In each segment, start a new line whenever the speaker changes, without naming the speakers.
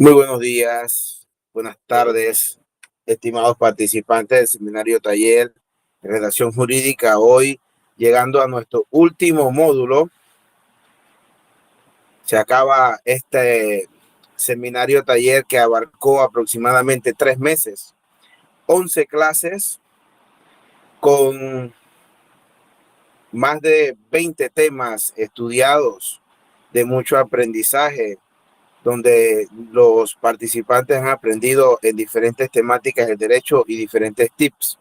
Muy buenos días, buenas tardes, estimados participantes del seminario taller de redacción jurídica. Hoy, llegando a nuestro último módulo, se acaba este seminario taller que abarcó aproximadamente 3 meses, 11 clases con más de 20 temas estudiados de mucho aprendizaje, donde los participantes han aprendido en diferentes temáticas del derecho y diferentes tips.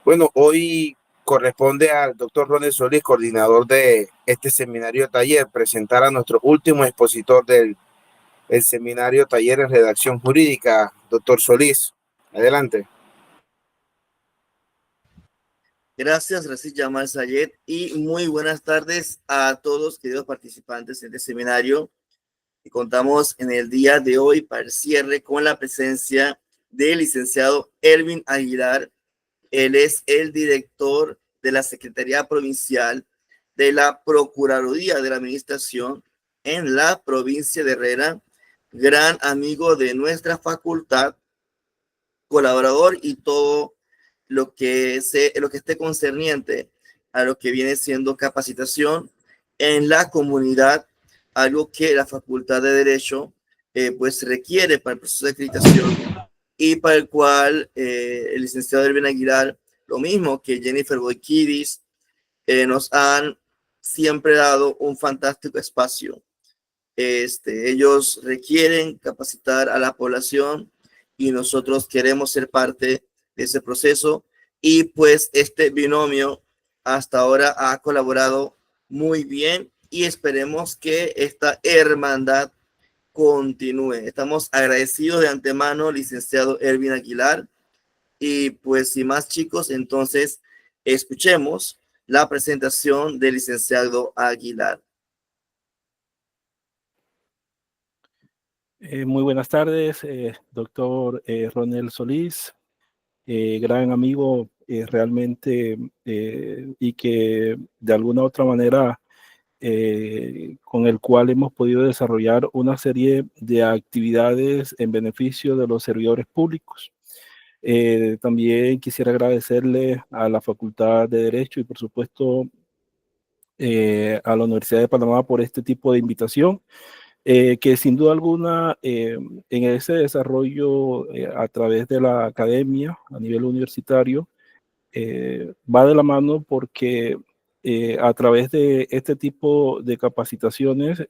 Bueno, hoy corresponde al doctor Ronel Solís, coordinador de este seminario taller, presentar a nuestro último expositor del seminario taller en redacción jurídica, doctor Solís. Adelante.
Gracias, Rasid Jamal Sayed, y muy buenas tardes a todos, queridos participantes en este seminario. Y contamos en el día de hoy para el cierre con la presencia del licenciado Erwin Aguilar. Él es el director de la Secretaría Provincial de la Procuraduría de la Administración en la provincia de Herrera, gran amigo de nuestra facultad, colaborador y todo lo que esté concerniente a lo que viene siendo capacitación en la comunidad, algo que la Facultad de Derecho pues requiere para el proceso de acreditación y para el cual el licenciado Erwin Aguilar, lo mismo que Jennifer Boykidis, nos han siempre dado un fantástico espacio. Ellos requieren capacitar a la población y nosotros queremos ser parte de ese proceso, y pues este binomio hasta ahora ha colaborado muy bien y esperemos que esta hermandad continúe. Estamos agradecidos de antemano, licenciado Erwin Aguilar, y pues sin más, chicos, entonces escuchemos la presentación del licenciado Aguilar.
Muy buenas tardes, doctor Ronel Solís, gran amigo realmente, y que de alguna u otra manera con el cual hemos podido desarrollar una serie de actividades en beneficio de los servidores públicos. También quisiera agradecerle a la Facultad de Derecho y por supuesto a la Universidad de Panamá por este tipo de invitación. Que sin duda alguna en ese desarrollo a través de la academia a nivel universitario va de la mano porque a través de este tipo de capacitaciones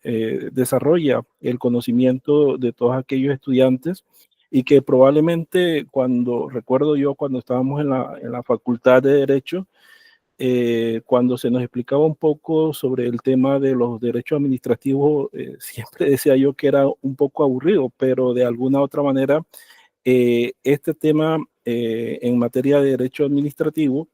desarrolla el conocimiento de todos aquellos estudiantes y que probablemente recuerdo yo cuando estábamos en la Facultad de Derecho, cuando se nos explicaba un poco sobre el tema de los derechos administrativos, siempre decía yo que era un poco aburrido, pero de alguna otra manera, este tema en materia de derecho administrativo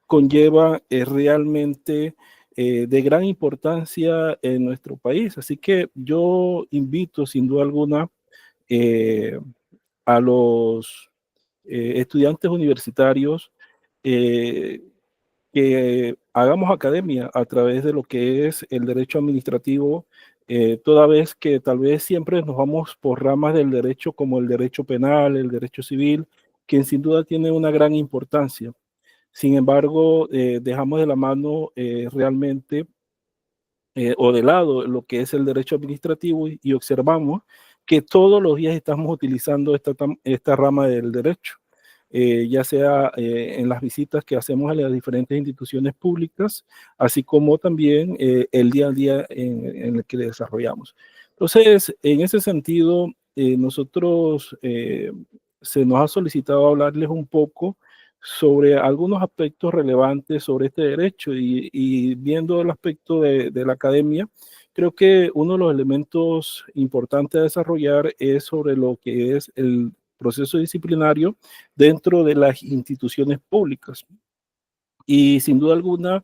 conlleva realmente de gran importancia en nuestro país. Así que yo invito sin duda alguna a los estudiantes universitarios eh, que hagamos academia a través de lo que es el derecho administrativo, toda vez que tal vez siempre nos vamos por ramas del derecho como el derecho penal, el derecho civil, que sin duda tiene una gran importancia. Sin embargo, dejamos de la mano realmente o de lado lo que es el derecho administrativo y observamos que todos los días estamos utilizando esta rama del derecho, ya sea en las visitas que hacemos a las diferentes instituciones públicas, así como también el día a día en el que desarrollamos. Entonces, en ese sentido, nosotros se nos ha solicitado hablarles un poco sobre algunos aspectos relevantes sobre este derecho y viendo el aspecto de la academia, creo que uno de los elementos importantes a desarrollar es sobre lo que es el proceso disciplinario dentro de las instituciones públicas. Y sin duda alguna,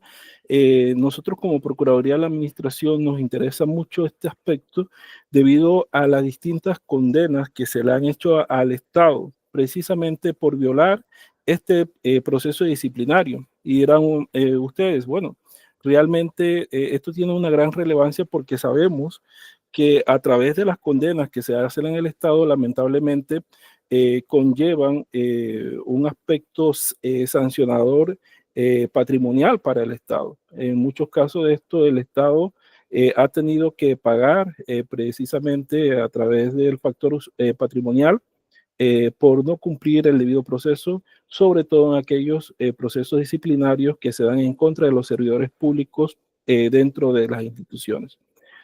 nosotros como Procuraduría de la Administración nos interesa mucho este aspecto debido a las distintas condenas que se le han hecho al Estado, precisamente por violar este proceso disciplinario. Y dirán ustedes, bueno, realmente esto tiene una gran relevancia porque sabemos que a través de las condenas que se hacen en el Estado, lamentablemente, conllevan un aspecto sancionador patrimonial para el Estado. En muchos casos de esto, el Estado ha tenido que pagar precisamente a través del factor patrimonial por no cumplir el debido proceso, sobre todo en aquellos procesos disciplinarios que se dan en contra de los servidores públicos dentro de las instituciones.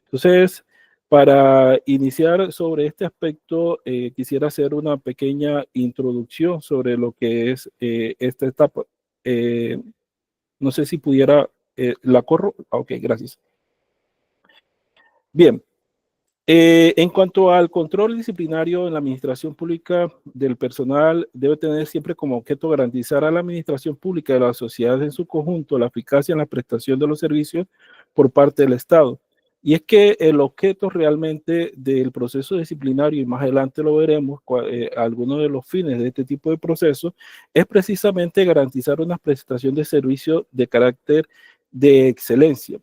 Entonces, para iniciar sobre este aspecto, quisiera hacer una pequeña introducción sobre lo que es esta etapa. No sé si pudiera, ¿la corro? Ok, gracias. Bien, en cuanto al control disciplinario en la administración pública del personal, debe tener siempre como objeto garantizar a la administración pública de la sociedad en su conjunto la eficacia en la prestación de los servicios por parte del Estado. Y es que el objeto realmente del proceso disciplinario, y más adelante lo veremos, algunos de los fines de este tipo de proceso, es precisamente garantizar una prestación de servicio de carácter de excelencia.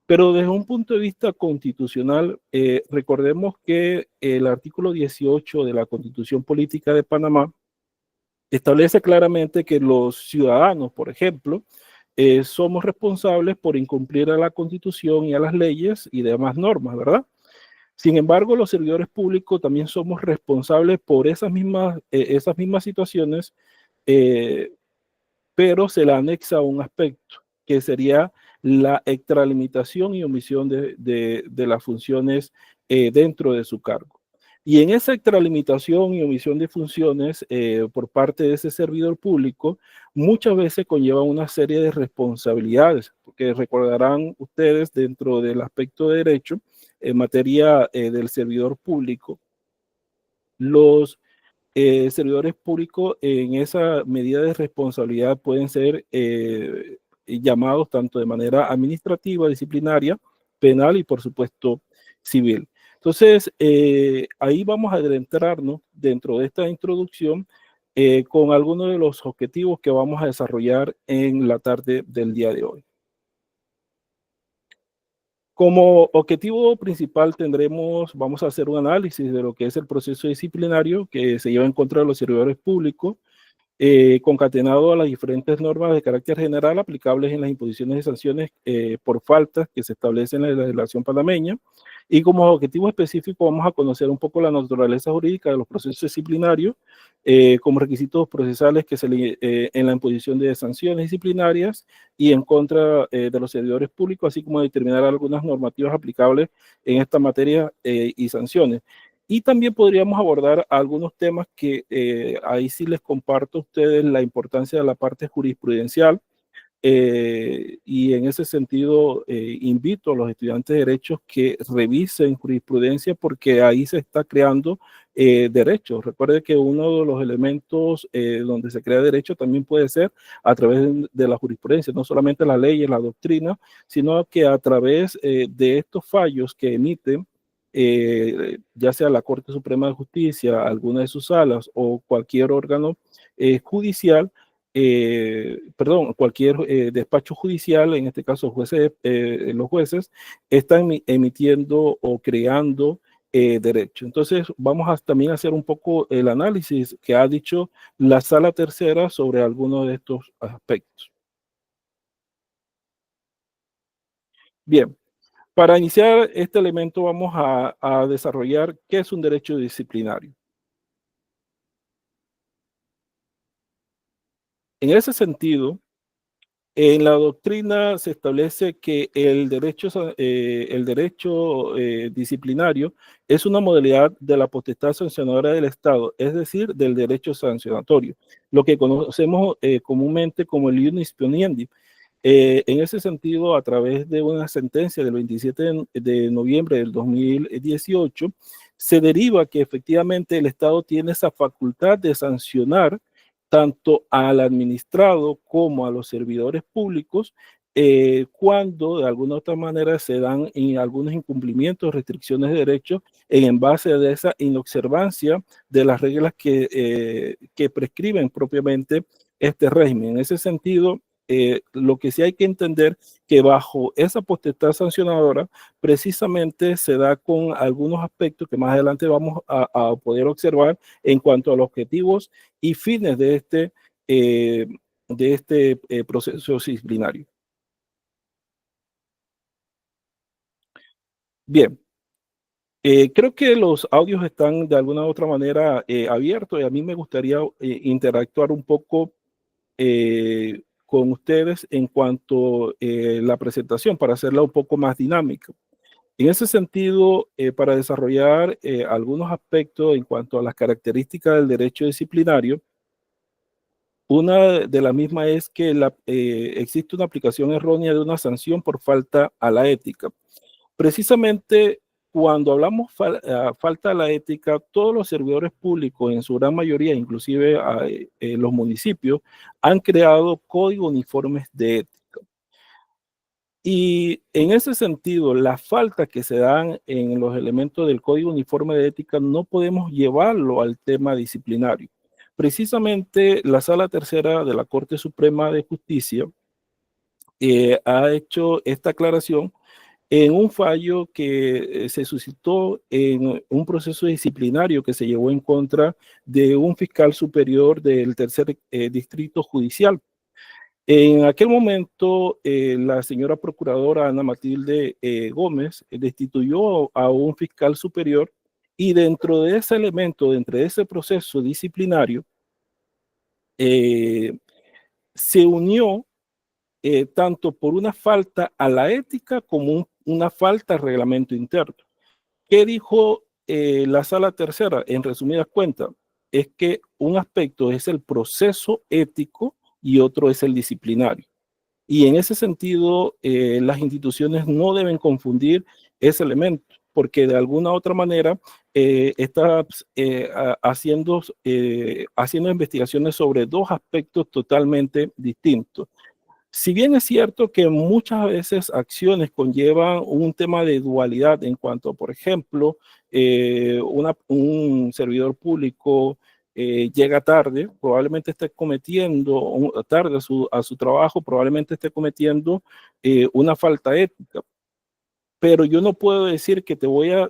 Pero desde un punto de vista constitucional, recordemos que el artículo 18 de la Constitución Política de Panamá establece claramente que los ciudadanos, por ejemplo, somos responsables por incumplir a la Constitución y a las leyes y demás normas, ¿verdad? Sin embargo, los servidores públicos también somos responsables por esas mismas situaciones, pero se le anexa un aspecto que sería la extralimitación y omisión de las funciones dentro de su cargo. Y en esa extralimitación y omisión de funciones por parte de ese servidor público, muchas veces conlleva una serie de responsabilidades, porque recordarán ustedes dentro del aspecto de derecho, en materia del servidor público, los servidores públicos en esa medida de responsabilidad pueden ser llamados tanto de manera administrativa, disciplinaria, penal y por supuesto civil. Entonces, ahí vamos a adentrarnos dentro de esta introducción con algunos de los objetivos que vamos a desarrollar en la tarde del día de hoy. Como objetivo principal vamos a hacer un análisis de lo que es el proceso disciplinario que se lleva en contra de los servidores públicos, concatenado a las diferentes normas de carácter general aplicables en las imposiciones de sanciones por faltas que se establecen en la legislación panameña. Y como objetivo específico vamos a conocer un poco la naturaleza jurídica de los procesos disciplinarios como requisitos procesales que en la imposición de sanciones disciplinarias y en contra de los servidores públicos, así como determinar algunas normativas aplicables en esta materia y sanciones. Y también podríamos abordar algunos temas que ahí sí les comparto a ustedes la importancia de la parte jurisprudencial. Y en ese sentido, invito a los estudiantes de Derecho que revisen jurisprudencia porque ahí se está creando derecho. Recuerde que uno de los elementos donde se crea derecho también puede ser a través de la jurisprudencia, no solamente las leyes, la doctrina, sino que a través de estos fallos que emiten ya sea la Corte Suprema de Justicia, alguna de sus salas o cualquier órgano judicial, cualquier despacho judicial, en este caso los jueces, están emitiendo o creando derecho. Entonces, vamos a también hacer un poco el análisis que ha dicho la Sala Tercera sobre algunos de estos aspectos. Bien. Para iniciar este elemento vamos a desarrollar qué es un derecho disciplinario. En ese sentido, en la doctrina se establece que el derecho disciplinario es una modalidad de la potestad sancionadora del Estado, es decir, del derecho sancionatorio, lo que conocemos comúnmente como el ius poniendi. En ese sentido, a través de una sentencia del 27 de noviembre del 2018, se deriva que efectivamente el Estado tiene esa facultad de sancionar tanto al administrado como a los servidores públicos cuando de alguna otra manera se dan algunos incumplimientos, restricciones de derechos en base de esa inobservancia de las reglas que prescriben propiamente este régimen. En ese sentido, lo que sí hay que entender que bajo esa potestad sancionadora precisamente se da con algunos aspectos que más adelante vamos a poder observar en cuanto a los objetivos y fines de este proceso disciplinario. Bien, creo que los audios están de alguna u otra manera abiertos y a mí me gustaría interactuar un poco con ustedes en cuanto a la presentación para hacerla un poco más dinámica. En ese sentido, para desarrollar algunos aspectos en cuanto a las características del derecho disciplinario, una de las mismas es que existe una aplicación errónea de una sanción por falta a la ética. Precisamente cuando hablamos falta a la ética, todos los servidores públicos, en su gran mayoría, inclusive los municipios, han creado códigos uniformes de ética. Y en ese sentido, las faltas que se dan en los elementos del Código Uniforme de Ética no podemos llevarlo al tema disciplinario. Precisamente la Sala Tercera de la Corte Suprema de Justicia ha hecho esta aclaración en un fallo que se suscitó en un proceso disciplinario que se llevó en contra de un fiscal superior del tercer distrito judicial. En aquel momento, la señora procuradora Ana Matilde Gómez destituyó a un fiscal superior y dentro de ese elemento, dentro de ese proceso disciplinario, se unió tanto por una falta a la ética como una falta al reglamento interno. ¿Qué dijo la Sala Tercera? En resumidas cuentas, es que un aspecto es el proceso ético y otro es el disciplinario. Y en ese sentido, las instituciones no deben confundir ese elemento, porque de alguna u otra manera está haciendo investigaciones sobre dos aspectos totalmente distintos. Si bien es cierto que muchas veces acciones conllevan un tema de dualidad en cuanto, por ejemplo, un servidor público llega tarde, probablemente esté cometiendo, tarde a su trabajo, probablemente esté cometiendo una falta ética. Pero yo no puedo decir que te voy a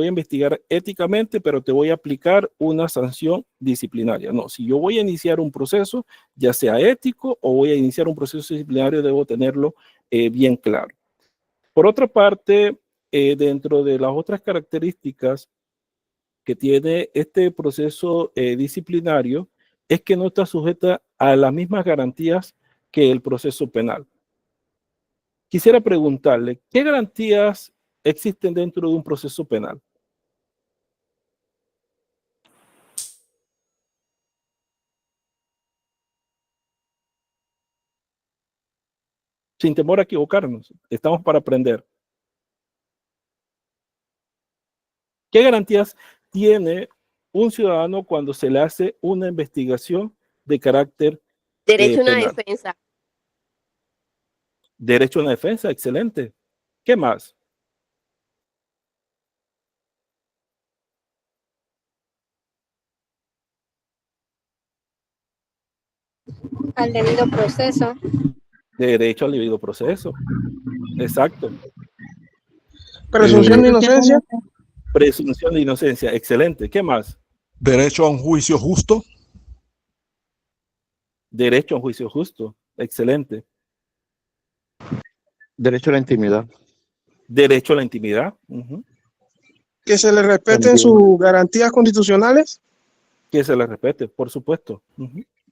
investigar éticamente, pero te voy a aplicar una sanción disciplinaria. No, si yo voy a iniciar un proceso, ya sea ético o voy a iniciar un proceso disciplinario, debo tenerlo bien claro. Por otra parte, dentro de las otras características que tiene este proceso disciplinario, es que no está sujeta a las mismas garantías que el proceso penal. Quisiera preguntarle, ¿qué garantías existen dentro de un proceso penal? Sin temor a equivocarnos, estamos para aprender. ¿Qué garantías tiene un ciudadano cuando se le hace una investigación de carácter
Derecho a una
penal?
defensa.
Derecho a una defensa, excelente. ¿Qué más?
Al debido proceso.
Derecho al debido proceso. Exacto.
Presunción de inocencia.
Presunción de inocencia, excelente. ¿Qué más?
Derecho a un juicio justo.
Derecho a un juicio justo, excelente.
Derecho a la intimidad.
Derecho a la intimidad.
Que se le respeten sus garantías constitucionales.
Que se le respete, por supuesto.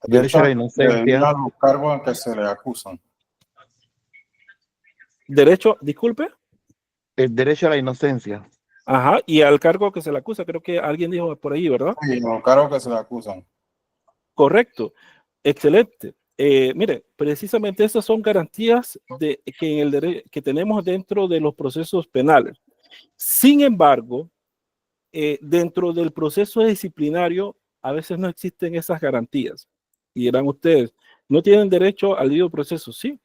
Derecho a la inocencia.
A los cargos en que se le acusan.
Derecho, disculpe.
El derecho a la inocencia.
Ajá, y al cargo que se le acusa, creo que alguien dijo por ahí, ¿verdad?
Sí, los cargos que se le acusan.
Correcto, excelente. Mire, precisamente esas son garantías que tenemos dentro de los procesos penales. Sin embargo, dentro del proceso disciplinario, a veces no existen esas garantías. Y dirán ustedes, ¿no tienen derecho al debido proceso? Sí,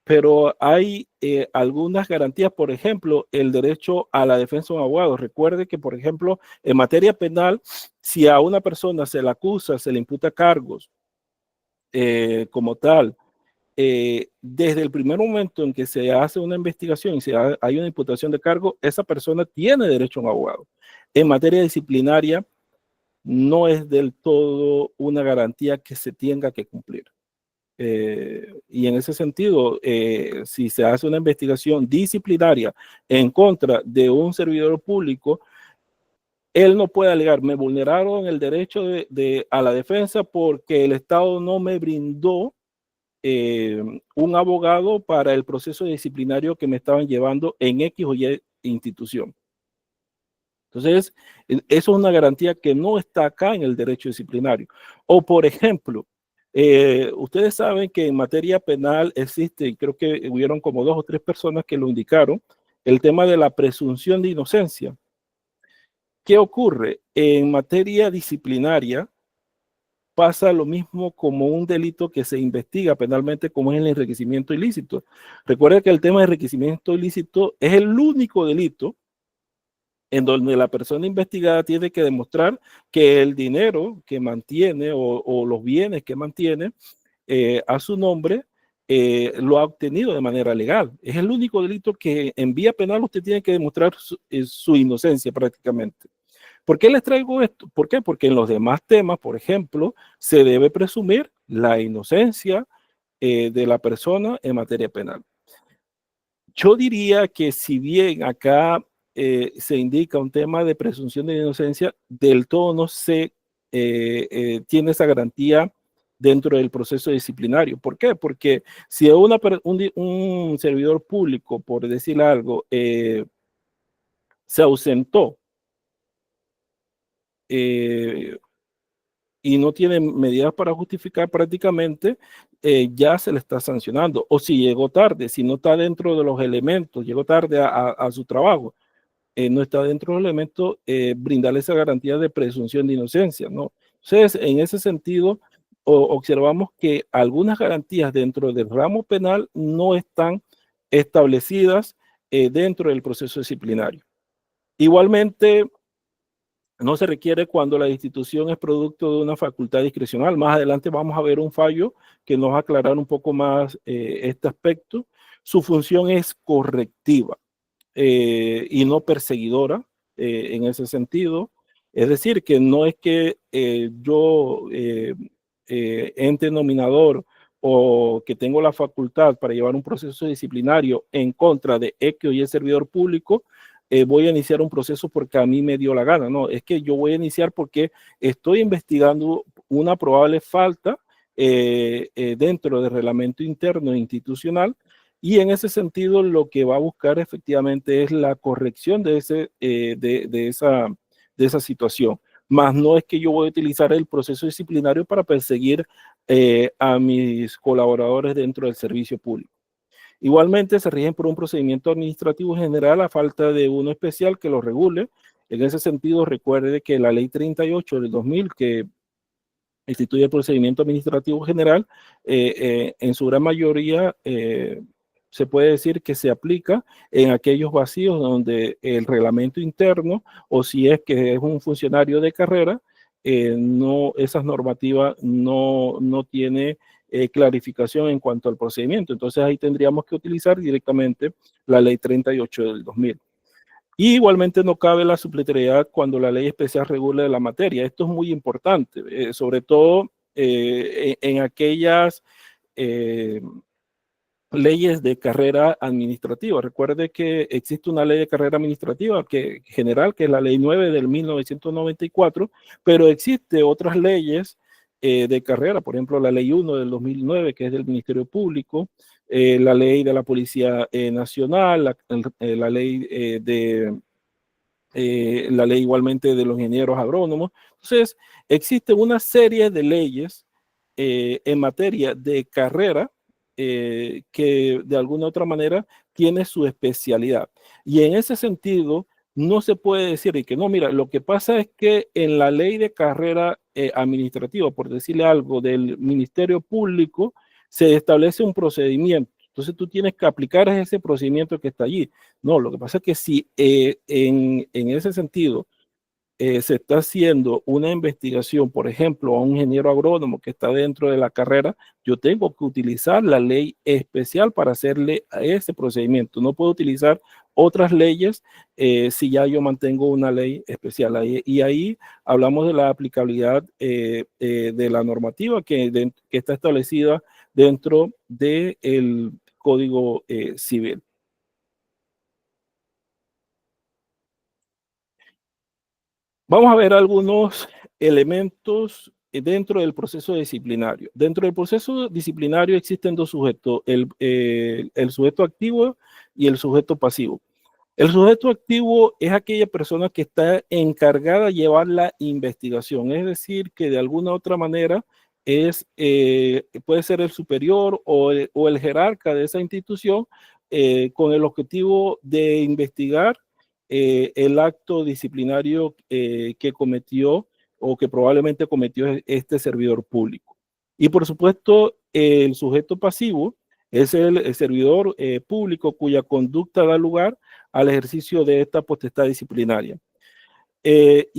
pero hay algunas garantías, por ejemplo, el derecho a la defensa de un abogado. Recuerde que, por ejemplo, en materia penal, si a una persona se le acusa, se le imputa cargos como tal, desde el primer momento en que se hace una investigación y hay una imputación de cargo, esa persona tiene derecho a un abogado. En materia disciplinaria, no es del todo una garantía que se tenga que cumplir. Y en ese sentido, si se hace una investigación disciplinaria en contra de un servidor público, él no puede alegar, me vulneraron el derecho a la defensa porque el Estado no me brindó un abogado para el proceso disciplinario que me estaban llevando en X o Y institución. Entonces, eso es una garantía que no está acá en el derecho disciplinario. O, por ejemplo, ustedes saben que en materia penal existe, creo que hubieron como 2 o 3 personas que lo indicaron, el tema de la presunción de inocencia. ¿Qué ocurre? En materia disciplinaria pasa lo mismo como un delito que se investiga penalmente, como es el enriquecimiento ilícito. Recuerda que el tema de enriquecimiento ilícito es el único delito en donde la persona investigada tiene que demostrar que el dinero que mantiene o los bienes que mantiene a su nombre lo ha obtenido de manera legal. Es el único delito que en vía penal usted tiene que demostrar su inocencia prácticamente. ¿Por qué les traigo esto? ¿Por qué? Porque en los demás temas, por ejemplo, se debe presumir la inocencia de la persona en materia penal. Yo diría que si bien acá se indica un tema de presunción de inocencia, del todo no se tiene esa garantía dentro del proceso disciplinario. ¿Por qué? Porque si un servidor público, por decir algo, se ausentó y no tiene medidas para justificar, prácticamente ya se le está sancionando. O si llegó tarde, si no está dentro de los elementos, llegó tarde a su trabajo, no está dentro de los elementos, brindarle esa garantía de presunción de inocencia, ¿no? Entonces, en ese sentido, observamos que algunas garantías dentro del ramo penal no están establecidas dentro del proceso disciplinario. Igualmente, no se requiere cuando la institución es producto de una facultad discrecional. Más adelante vamos a ver un fallo que nos va a aclarar un poco más este aspecto. Su función es correctiva y no perseguidora en ese sentido. Es decir, que no es que yo, ente nominador, o que tengo la facultad para llevar un proceso disciplinario en contra de X o Y servidor público, voy a iniciar un proceso porque a mí me dio la gana. No, es que yo voy a iniciar porque estoy investigando una probable falta dentro del reglamento interno institucional, y en ese sentido lo que va a buscar efectivamente es la corrección de esa situación. Más no es que yo voy a utilizar el proceso disciplinario para perseguir a mis colaboradores dentro del servicio público. Igualmente se rigen por un procedimiento administrativo general a falta de uno especial que lo regule. En ese sentido, recuerde que la ley 38 del 2000, que instituye el procedimiento administrativo general, en su gran mayoría se puede decir que se aplica en aquellos vacíos donde el reglamento interno, o si es que es un funcionario de carrera, esas normativas no tiene clarificación en cuanto al procedimiento. Entonces ahí tendríamos que utilizar directamente la ley 38 del 2000. Y igualmente no cabe la supletoriedad cuando la ley especial regula la materia. Esto es muy importante, sobre todo en aquellas leyes de carrera administrativa. Recuerde que existe una ley de carrera administrativa general, que es la ley 9 del 1994, pero existe otras leyes de carrera, por ejemplo, la ley 1 del 2009, que es del Ministerio Público, la ley de la Policía Nacional, la ley la ley igualmente de los ingenieros agrónomos. Entonces, existe una serie de leyes en materia de carrera que de alguna otra manera tiene su especialidad. Y en ese sentido, no se puede decir que no, mira, lo que pasa es que en la ley de carrera administrativa, por decirle algo, del Ministerio Público, se establece un procedimiento. Entonces tú tienes que aplicar ese procedimiento que está allí. No, lo que pasa es que si en ese sentido se está haciendo una investigación, por ejemplo, a un ingeniero agrónomo que está dentro de la carrera, yo tengo que utilizar la ley especial para hacerle a ese procedimiento. No puedo utilizar otras leyes si ya yo mantengo una ley especial. Y ahí hablamos de la aplicabilidad de la normativa que está establecida dentro del Código Civil. Vamos a ver algunos elementos dentro del proceso disciplinario. Dentro del proceso disciplinario existen dos sujetos, el sujeto activo y el sujeto pasivo. El sujeto activo es aquella persona que está encargada de llevar la investigación, es decir, que de alguna u otra manera puede ser el superior o el jerarca de esa institución con el objetivo de investigar el acto disciplinario que cometió o que probablemente cometió este servidor público. Y por supuesto, el sujeto pasivo es el servidor público cuya conducta da lugar al ejercicio de esta potestad disciplinaria. Hay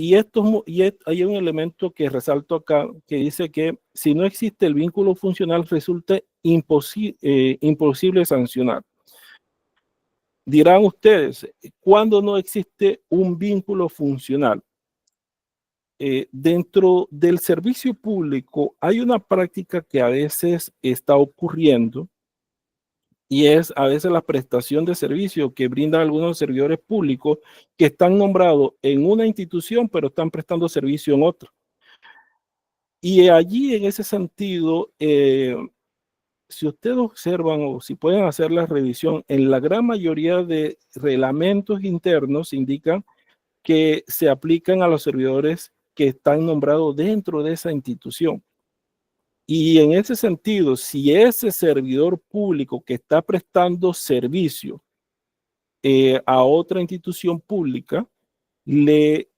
un elemento que resalto acá que dice que si no existe el vínculo funcional resulta imposible sancionar. Dirán ustedes, ¿cuándo no existe un vínculo funcional? Dentro del servicio público hay una práctica que a veces está ocurriendo y es a veces la prestación de servicio que brindan algunos servidores públicos que están nombrados en una institución pero están prestando servicio en otra. Y allí en ese sentido, si ustedes observan o si pueden hacer la revisión, en la gran mayoría de reglamentos internos indican que se aplican a los servidores que están nombrados dentro de esa institución. Y en ese sentido, si ese servidor público que está prestando servicio a otra institución pública debe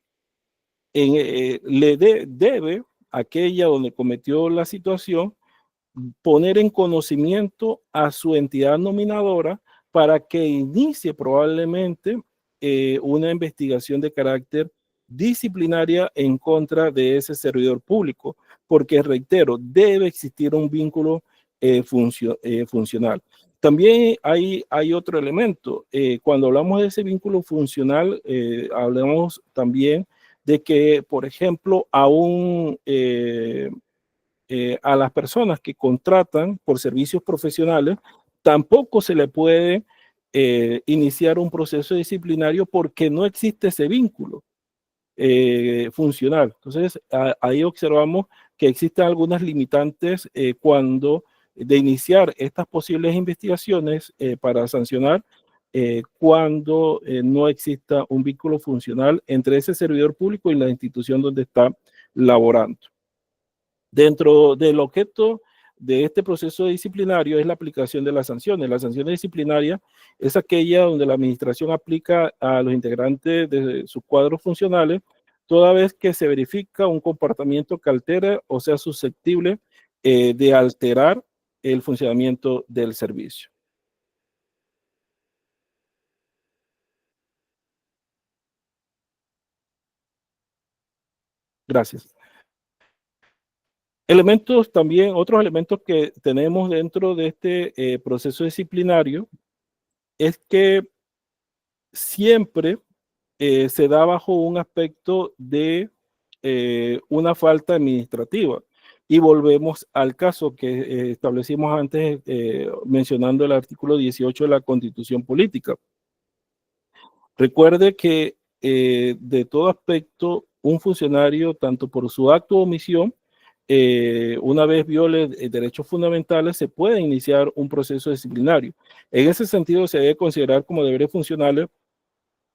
aquella donde cometió la situación poner en conocimiento a su entidad nominadora para que inicie probablemente una investigación de carácter disciplinaria en contra de ese servidor público, porque reitero, debe existir un vínculo funcional. También hay otro elemento. Cuando hablamos de ese vínculo funcional, hablamos también de que, por ejemplo, a las personas que contratan por servicios profesionales, tampoco se le puede iniciar un proceso disciplinario porque no existe ese vínculo funcional. Entonces, ahí observamos que existen algunas limitantes cuando de iniciar estas posibles investigaciones para sancionar cuando no exista un vínculo funcional entre ese servidor público y la institución donde está laborando. Dentro del objeto de este proceso disciplinario es la aplicación de las sanciones. La sanción disciplinaria es aquella donde la administración aplica a los integrantes de sus cuadros funcionales toda vez que se verifica un comportamiento que altera o sea susceptible de alterar el funcionamiento del servicio. Gracias. Otros elementos que tenemos dentro de este proceso disciplinario es que siempre se da bajo un aspecto de una falta administrativa. Y volvemos al caso que establecimos antes mencionando el artículo 18 de la Constitución Política. Recuerde que de todo aspecto, un funcionario, tanto por su acto o omisión, una vez viole derechos fundamentales, se puede iniciar un proceso disciplinario. En ese sentido, se debe considerar como deberes funcionales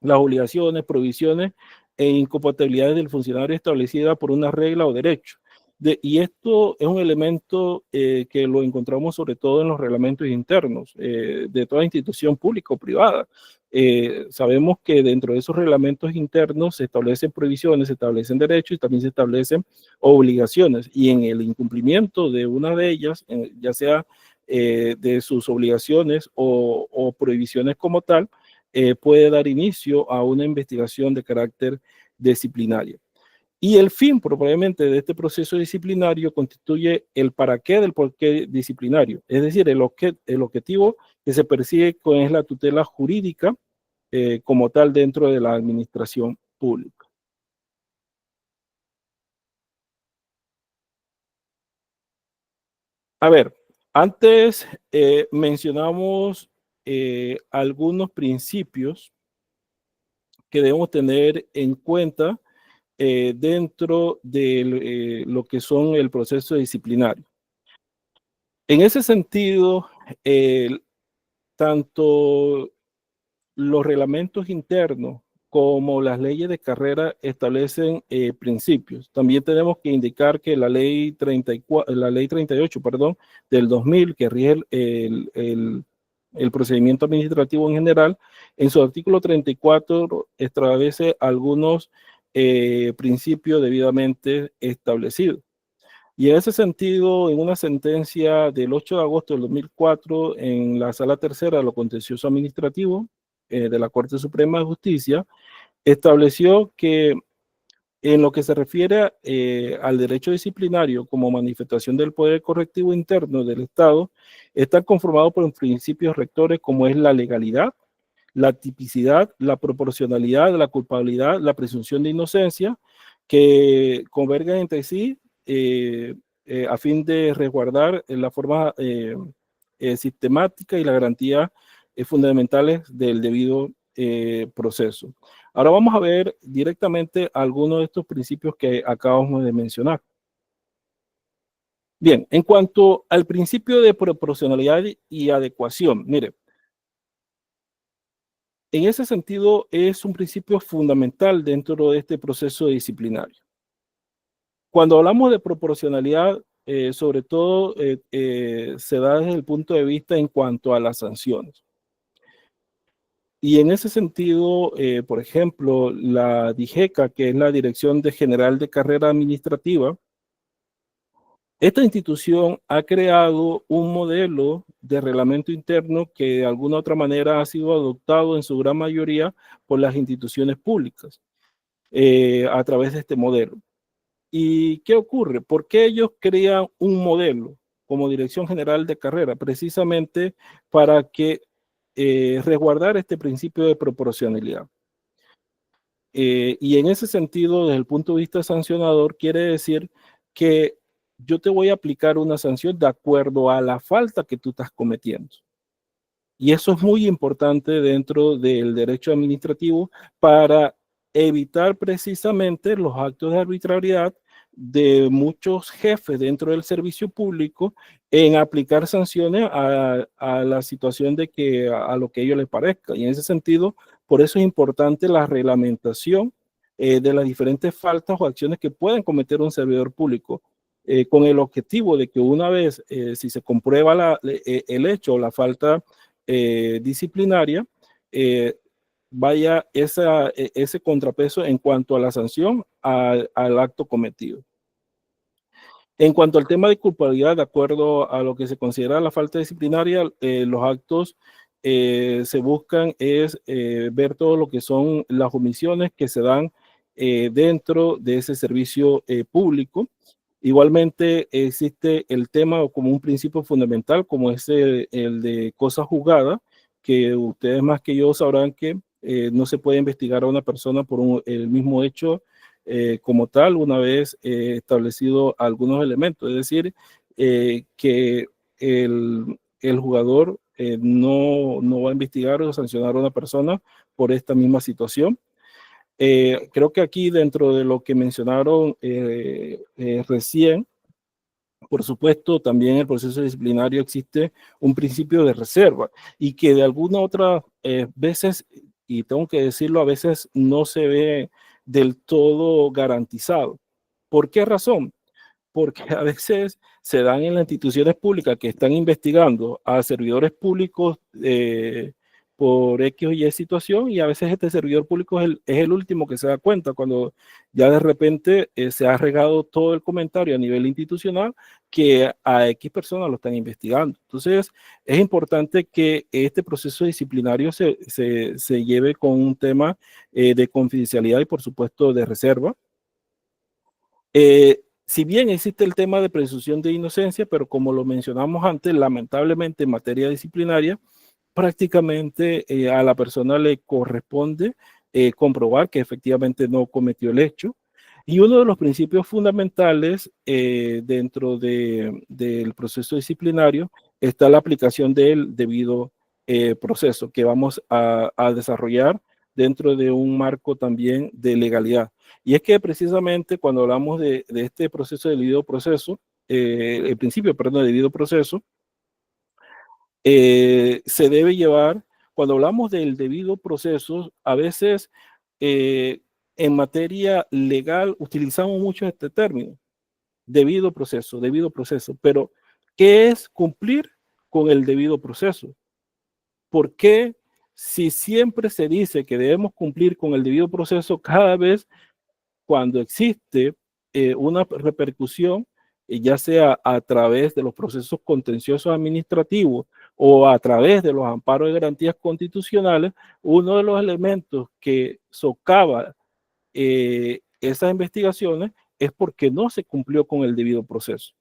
las obligaciones, provisiones e incompatibilidades del funcionario establecida por una regla o derecho. Y esto es un elemento que lo encontramos sobre todo en los reglamentos internos de toda institución pública o privada. Sabemos que dentro de esos reglamentos internos se establecen provisiones, se establecen derechos y también se establecen obligaciones. Y en el incumplimiento de una de ellas, ya sea de sus obligaciones o prohibiciones como tal, puede dar inicio a una investigación de carácter disciplinaria. Y el fin, probablemente, de este proceso disciplinario constituye el para qué del por qué disciplinario. Es decir, el objetivo que se persigue es la tutela jurídica como tal dentro de la administración pública. A ver, antes mencionamos algunos principios que debemos tener en cuenta dentro de lo que son el proceso disciplinario. En ese sentido, tanto los reglamentos internos como las leyes de carrera establecen principios. También tenemos que indicar que la ley 38, perdón, del 2000, que rige el procedimiento administrativo en general, en su artículo 34 establece algunos principios debidamente establecidos. Y en ese sentido, en una sentencia del 8 de agosto del 2004, en la Sala Tercera de lo Contencioso Administrativo de la Corte Suprema de Justicia, estableció que en lo que se refiere al derecho disciplinario como manifestación del poder correctivo interno del Estado, está conformado por principios rectores como es la legalidad, la tipicidad, la proporcionalidad, la culpabilidad, la presunción de inocencia, que convergen entre sí a fin de resguardar la forma sistemática y la garantía fundamentales del debido proceso. Ahora vamos a ver directamente algunos de estos principios que acabamos de mencionar. Bien, en cuanto al principio de proporcionalidad y adecuación, mire, en ese sentido es un principio fundamental dentro de este proceso disciplinario. Cuando hablamos de proporcionalidad, sobre todo se da desde el punto de vista en cuanto a las sanciones. Y en ese sentido, por ejemplo, la DIGECA, que es la Dirección General de Carrera Administrativa, esta institución ha creado un modelo de reglamento interno que de alguna u otra manera ha sido adoptado en su gran mayoría por las instituciones públicas a través de este modelo. ¿Y qué ocurre? ¿Por qué ellos crean un modelo como Dirección General de Carrera? Precisamente para que resguardar este principio de proporcionalidad. Y en ese sentido, desde el punto de vista sancionador, quiere decir que yo te voy a aplicar una sanción de acuerdo a la falta que tú estás cometiendo. Y eso es muy importante dentro del derecho administrativo para evitar precisamente los actos de arbitrariedad de muchos jefes dentro del servicio público en aplicar sanciones a la situación de que a lo que a ellos les parezca. Y en ese sentido, por eso es importante la reglamentación de las diferentes faltas o acciones que pueden cometer un servidor público, con el objetivo de que una vez, si se comprueba el hecho o la falta disciplinaria, vaya ese contrapeso en cuanto a la sanción al acto cometido. En cuanto al tema de culpabilidad, de acuerdo a lo que se considera la falta disciplinaria, los actos se buscan es ver todo lo que son las omisiones que se dan dentro de ese servicio público. Igualmente existe el tema como un principio fundamental, como es el de cosa juzgada, que ustedes más que yo sabrán que no se puede investigar a una persona por el mismo hecho como tal, una vez establecido algunos elementos. Es decir, que el jugador no va a investigar o sancionar a una persona por esta misma situación. Creo que aquí dentro de lo que mencionaron recién, por supuesto, también en el proceso disciplinario existe un principio de reserva y que de alguna otra veces, y tengo que decirlo, a veces no se ve del todo garantizado. ¿Por qué razón? Porque a veces se dan en las instituciones públicas que están investigando a servidores públicos por X o Y situación, y a veces este servidor público es el último que se da cuenta cuando ya de repente se ha regado todo el comentario a nivel institucional que a X personas lo están investigando. Entonces, es importante que este proceso disciplinario se lleve con un tema de confidencialidad y, por supuesto, de reserva. Si bien existe el tema de presunción de inocencia, pero como lo mencionamos antes, lamentablemente en materia disciplinaria, prácticamente a la persona le corresponde comprobar que efectivamente no cometió el hecho. Y uno de los principios fundamentales dentro del proceso disciplinario está la aplicación del debido proceso que vamos a desarrollar dentro de un marco también de legalidad. Y es que precisamente cuando hablamos de este proceso de debido proceso, el principio, perdón, de debido proceso, se debe llevar, cuando hablamos del debido proceso, a veces en materia legal utilizamos mucho este término, debido proceso, pero ¿qué es cumplir con el debido proceso? ¿Por qué si siempre se dice que debemos cumplir con el debido proceso, cada vez cuando existe una repercusión, ya sea a través de los procesos contenciosos administrativos o a través de los amparos de garantías constitucionales, uno de los elementos que socava esas investigaciones es porque no se cumplió con el debido proceso?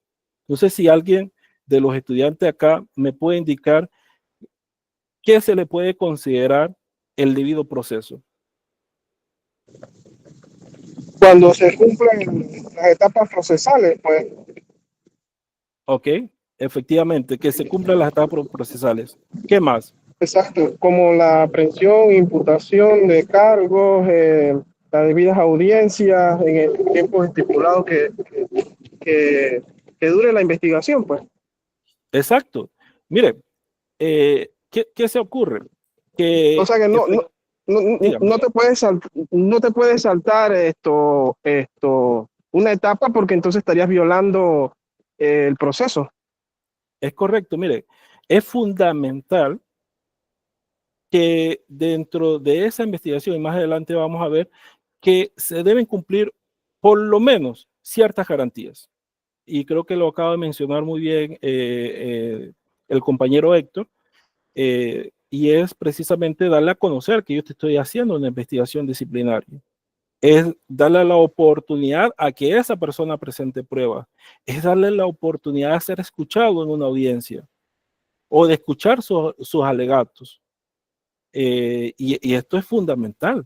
No sé si alguien de los estudiantes acá me puede indicar qué se le puede considerar el debido proceso.
Cuando se cumplen las etapas procesales, pues.
Ok, efectivamente, que se cumplan las etapas procesales. ¿Qué más?
Exacto, como la aprehensión, imputación de cargos, las debidas audiencias en el tiempo estipulado que dure la investigación, pues.
Exacto. Mire, ¿qué se ocurre? Que
O sea que no te puedes saltar una etapa, porque entonces estarías violando el proceso.
Es correcto, mire, es fundamental que dentro de esa investigación, y más adelante vamos a ver, que se deben cumplir por lo menos ciertas garantías. Y creo que lo acaba de mencionar muy bien el compañero Héctor, y es precisamente darle a conocer que yo te estoy haciendo una investigación disciplinaria. Es darle la oportunidad a que esa persona presente pruebas, es darle la oportunidad de ser escuchado en una audiencia o de escuchar sus alegatos. Y esto es fundamental,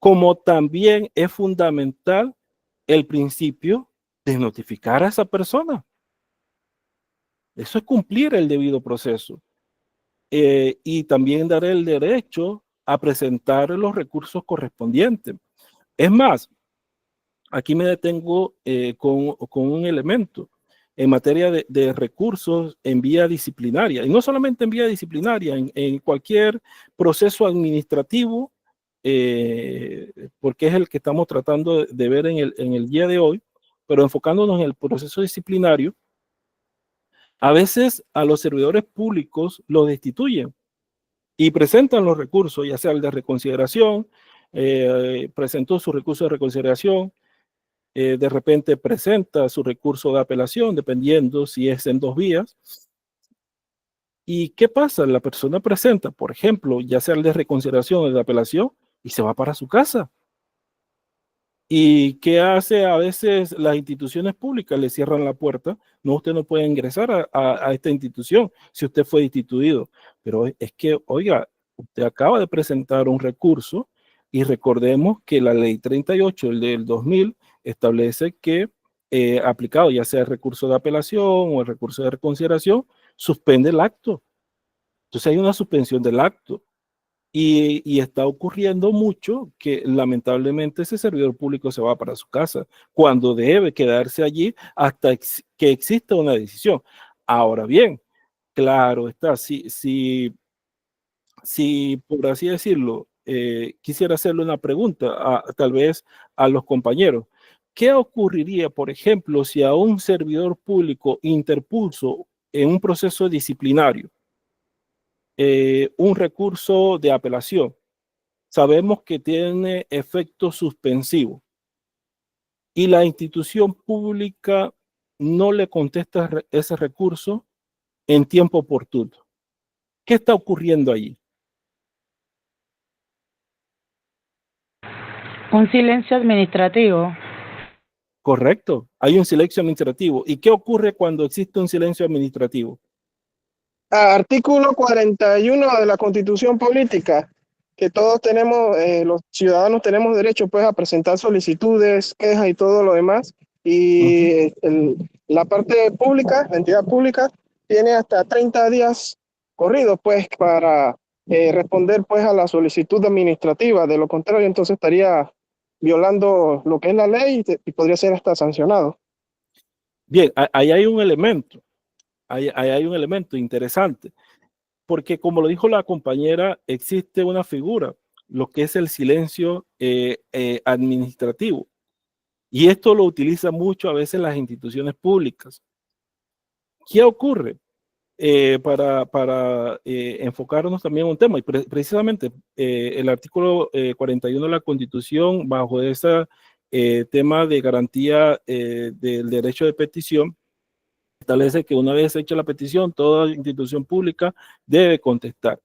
como también es fundamental el principio de notificar a esa persona. Eso es cumplir el debido proceso. Y también dar el derecho a presentar los recursos correspondientes. Es más, aquí me detengo con un elemento en materia de recursos en vía disciplinaria, y no solamente en vía disciplinaria, en cualquier proceso administrativo, porque es el que estamos tratando de ver en el día de hoy, pero enfocándonos en el proceso disciplinario, a veces a los servidores públicos los destituyen y presentan los recursos, ya sea el de reconsideración, presentó su recurso de reconsideración, de repente presenta su recurso de apelación, dependiendo si es en 2 vías. ¿Y qué pasa? La persona presenta, por ejemplo, ya sea el de reconsideración o el de apelación, y se va para su casa. ¿Y qué hace a veces las instituciones públicas? Le cierran la puerta. No, usted no puede ingresar a esta institución si usted fue destituido. Pero es que, oiga, usted acaba de presentar un recurso, y recordemos que la ley 38 del 2000 establece que aplicado ya sea el recurso de apelación o el recurso de reconsideración, suspende el acto. Entonces hay una suspensión del acto. Y está ocurriendo mucho que lamentablemente ese servidor público se va para su casa cuando debe quedarse allí hasta que exista una decisión. Ahora bien, claro está, si por así decirlo, quisiera hacerle una pregunta tal vez a los compañeros. ¿Qué ocurriría, por ejemplo, si a un servidor público interpuso en un proceso disciplinario un recurso de apelación, sabemos que tiene efecto suspensivo y la institución pública no le contesta ese recurso en tiempo oportuno. ¿Qué está ocurriendo allí?
Un silencio administrativo.
Correcto, hay un silencio administrativo. ¿Y qué ocurre cuando existe un silencio administrativo?
Artículo 41 de la Constitución Política, que todos tenemos, los ciudadanos tenemos derecho pues a presentar solicitudes, quejas y todo lo demás. Y la parte pública, la entidad pública, tiene hasta 30 días corridos pues para responder pues a la solicitud administrativa. De lo contrario, entonces estaría violando lo que es la ley y podría ser hasta sancionado.
Bien, ahí hay un elemento. Ahí hay un elemento interesante, porque como lo dijo la compañera, existe una figura, lo que es el silencio administrativo. Y esto lo utilizan mucho a veces las instituciones públicas. ¿Qué ocurre? Para enfocarnos también en un tema, y precisamente el artículo 41 de la Constitución, bajo ese tema de garantía del derecho de petición, establece que una vez hecha la petición, toda institución pública debe contestar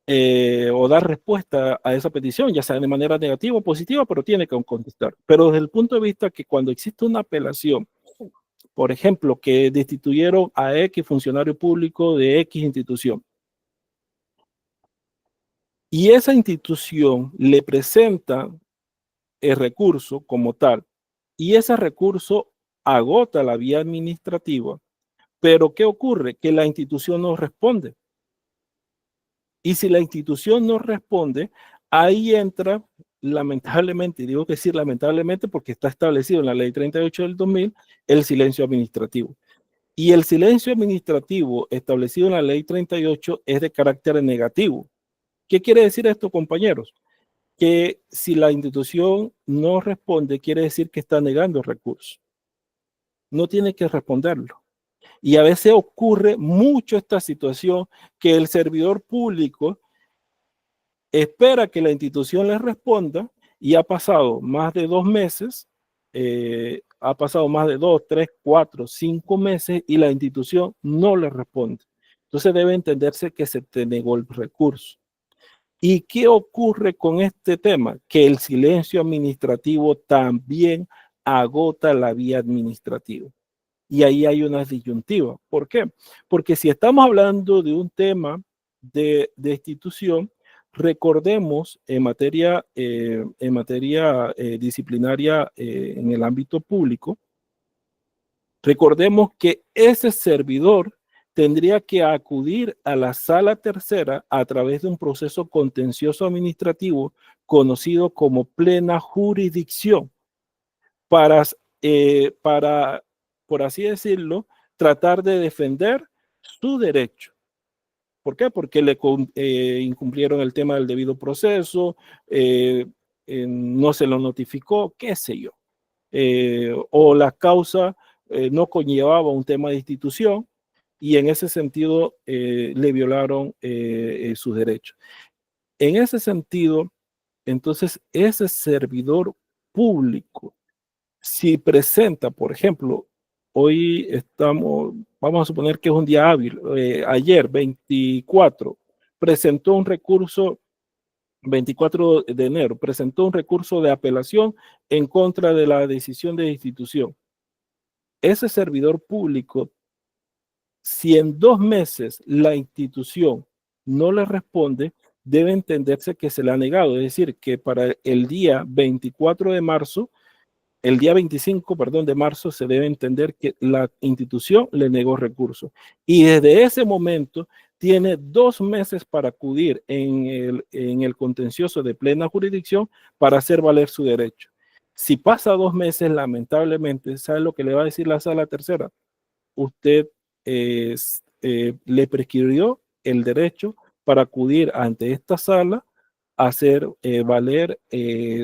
o dar respuesta a esa petición, ya sea de manera negativa o positiva, pero tiene que contestar. Pero desde el punto de vista que cuando existe una apelación, por ejemplo, que destituyeron a X funcionario público de X institución, y esa institución le presenta el recurso como tal, y ese recurso agota la vía administrativa, pero ¿qué ocurre? Que la institución no responde. Y si la institución no responde, ahí entra, lamentablemente, y digo que sí, lamentablemente, porque está establecido en la Ley 38 del 2000, el silencio administrativo. Y el silencio administrativo establecido en la Ley 38 es de carácter negativo. ¿Qué quiere decir esto, compañeros? Que si la institución no responde, quiere decir que está negando el recurso. No tiene que responderlo. Y a veces ocurre mucho esta situación que el servidor público espera que la institución le responda y ha pasado más de 2 meses, ha pasado más de 2, 3, 4, 5 meses y la institución no le responde. Entonces debe entenderse que se te negó el recurso. ¿Y qué ocurre con este tema? Que el silencio administrativo también agota la vía administrativa. Y ahí hay una disyuntiva. ¿Por qué? Porque si estamos hablando de un tema de institución, recordemos en materia disciplinaria en el ámbito público, recordemos que ese servidor tendría que acudir a la sala tercera a través de un proceso contencioso administrativo conocido como plena jurisdicción para por así decirlo, tratar de defender su derecho. ¿Por qué? Porque le incumplieron el tema del debido proceso, no se lo notificó, qué sé yo. O la causa no conllevaba un tema de institución y en ese sentido le violaron sus derechos. En ese sentido, entonces, ese servidor público, si presenta, por ejemplo, hoy vamos a suponer que es un día hábil, ayer 24, presentó un recurso, 24 de enero, presentó un recurso de apelación en contra de la decisión de institución. Ese servidor público, si en 2 meses la institución no le responde, debe entenderse que se le ha negado, es decir, que para el día 24 de marzo, el día 25, de marzo, se debe entender que la institución le negó recursos. Y desde ese momento tiene 2 meses para acudir en el contencioso de plena jurisdicción para hacer valer su derecho. Si pasa 2 meses, lamentablemente, ¿sabe lo que le va a decir la sala tercera? Usted le prescribió el derecho para acudir ante esta sala a hacer valer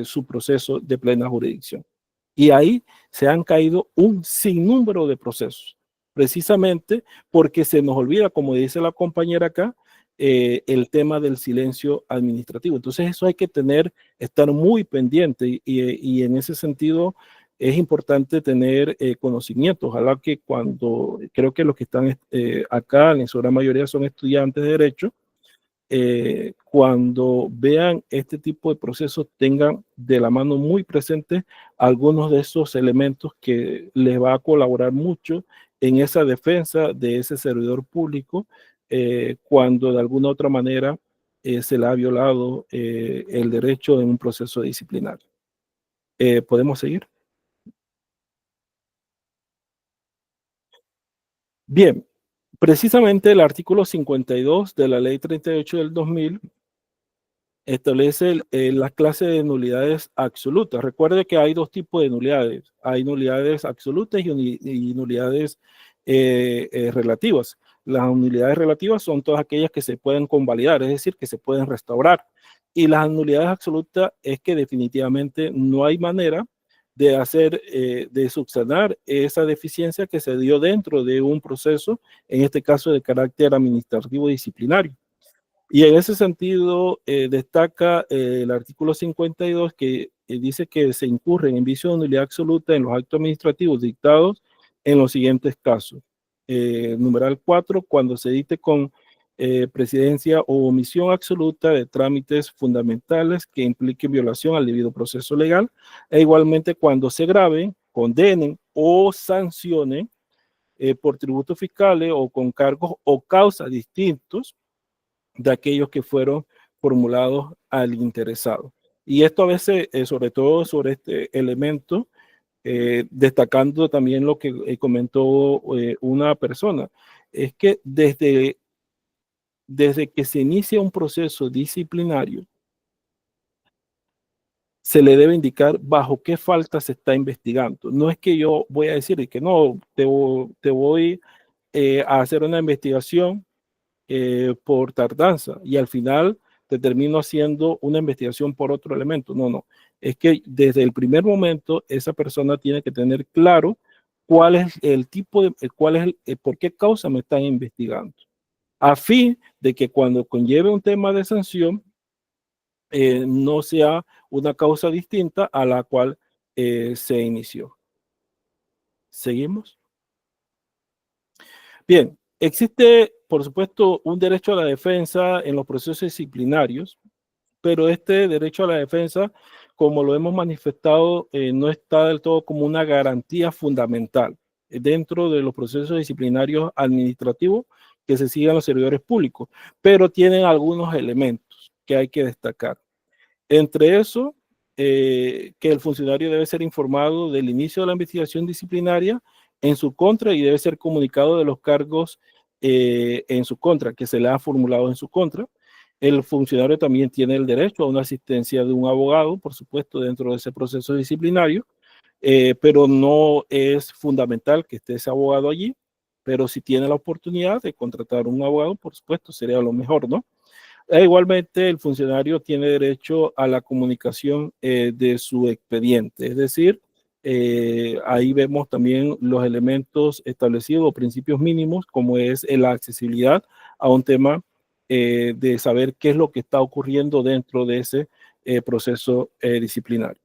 su proceso de plena jurisdicción. Y ahí se han caído un sinnúmero de procesos. precisamente porque se nos olvida, como dice la compañera acá, el tema del silencio administrativo. Entonces eso hay que estar muy pendiente y en ese sentido es importante tener conocimiento. Ojalá que creo que los que están acá, en su gran mayoría son estudiantes de Derecho, cuando vean este tipo de procesos tengan de la mano muy presente algunos de esos elementos que les va a colaborar mucho en esa defensa de ese servidor público cuando de alguna otra manera se le ha violado el derecho en un proceso disciplinario. ¿Podemos seguir? Bien, precisamente el artículo 52 de la Ley 38 del 2000 establece la clase de nulidades absolutas. Recuerde que hay dos tipos de nulidades. Hay nulidades absolutas y nulidades relativas. Las nulidades relativas son todas aquellas que se pueden convalidar, es decir, que se pueden restaurar. Y las nulidades absolutas es que definitivamente no hay manera de subsanar esa deficiencia que se dio dentro de un proceso, en este caso de carácter administrativo disciplinario. Y en ese sentido destaca el artículo 52 que dice que se incurre en vicio de nulidad absoluta en los actos administrativos dictados en los siguientes casos. Numeral 4, cuando se dicte con presidencia o omisión absoluta de trámites fundamentales que impliquen violación al debido proceso legal, e igualmente cuando se graben, condenen o sancionen por tributos fiscales o con cargos o causas distintos de aquellos que fueron formulados al interesado. Y esto a veces, sobre todo sobre este elemento, destacando también lo que comentó una persona, es que desde que se inicia un proceso disciplinario, se le debe indicar bajo qué falta se está investigando. No es que yo voy a decir que no, te voy a hacer una investigación por tardanza y al final te termino haciendo una investigación por otro elemento. No, no. Es que desde el primer momento esa persona tiene que tener claro cuál es el tipo de, por qué causa me están investigando, a fin de que cuando conlleve un tema de sanción no sea una causa distinta a la cual se inició. ¿Seguimos? Bien, existe, por supuesto, un derecho a la defensa en los procesos disciplinarios, pero este derecho a la defensa, como lo hemos manifestado, no está del todo como una garantía fundamental dentro de los procesos disciplinarios administrativos que se sigan los servidores públicos, pero tienen algunos elementos que hay que destacar. Entre eso, que el funcionario debe ser informado del inicio de la investigación disciplinaria en su contra y debe ser comunicado de los cargos en su contra, que se le ha formulado en su contra. El funcionario también tiene el derecho a una asistencia de un abogado, por supuesto, dentro de ese proceso disciplinario, pero no es fundamental que esté ese abogado allí, pero si tiene la oportunidad de contratar un abogado, por supuesto, sería lo mejor, ¿no? Igualmente, el funcionario tiene derecho a la comunicación de su expediente, es decir, ahí vemos también los elementos establecidos o principios mínimos, como es la accesibilidad a un tema de saber qué es lo que está ocurriendo dentro de ese proceso disciplinario.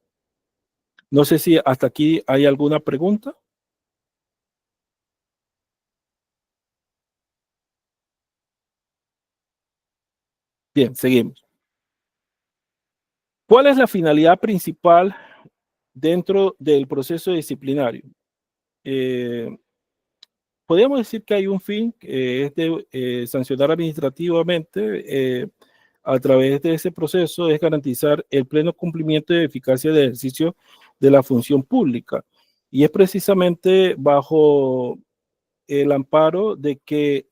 No sé si hasta aquí hay alguna pregunta. Bien, seguimos. ¿Cuál es la finalidad principal dentro del proceso disciplinario? Podríamos decir que hay un fin que es de sancionar administrativamente a través de ese proceso, es garantizar el pleno cumplimiento y eficacia del ejercicio de la función pública. Y es precisamente bajo el amparo de que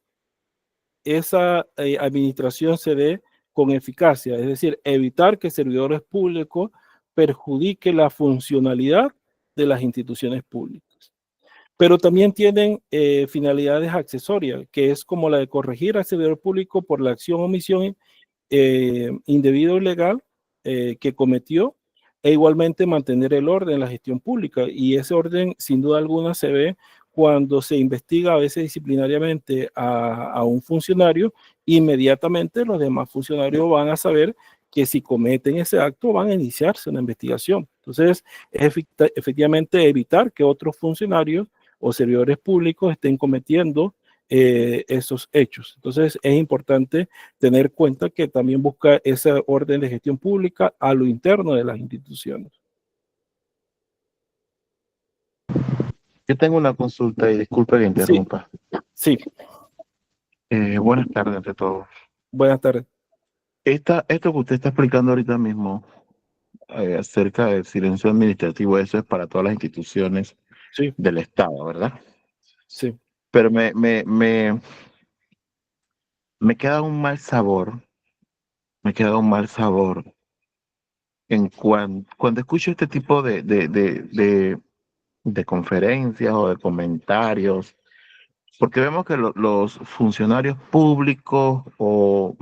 esa administración se dé con eficacia, es decir, evitar que servidores públicos perjudique la funcionalidad de las instituciones públicas. Pero también tienen finalidades accesorias, que es como la de corregir al servidor público por la acción o omisión indebida o ilegal que cometió, e igualmente mantener el orden en la gestión pública. Y ese orden, sin duda alguna, se ve cuando se investiga a veces disciplinariamente a un funcionario, inmediatamente los demás funcionarios van a saber que si cometen ese acto van a iniciarse una investigación. Entonces, es efectivamente evitar que otros funcionarios o servidores públicos estén cometiendo esos hechos. Entonces, es importante tener cuenta que también busca esa orden de gestión pública a lo interno de las instituciones.
Yo tengo una consulta y disculpe que interrumpa.
Sí.
Buenas tardes ante todo.
Buenas tardes.
Esto que usted está explicando ahorita mismo acerca del silencio administrativo, eso es para todas las instituciones del Estado, ¿verdad?
Sí.
Pero me queda un mal sabor. Me queda un mal sabor en cuando escucho este tipo de conferencias o de comentarios, porque vemos que los funcionarios públicos o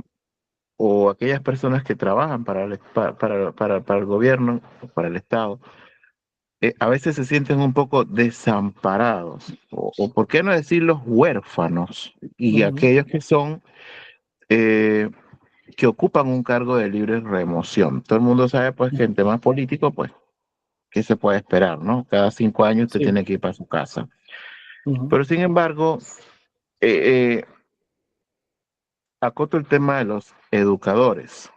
aquellas personas que trabajan para el gobierno, para el Estado, a veces se sienten un poco desamparados, o por qué no decir los huérfanos, y aquellos que son, que ocupan un cargo de libre remoción. Todo el mundo sabe pues que en temas políticos, pues, ¿qué se puede esperar, no? Cada 5 años usted tiene que ir para su casa. Pero sin embargo, acoto el tema de los educadores.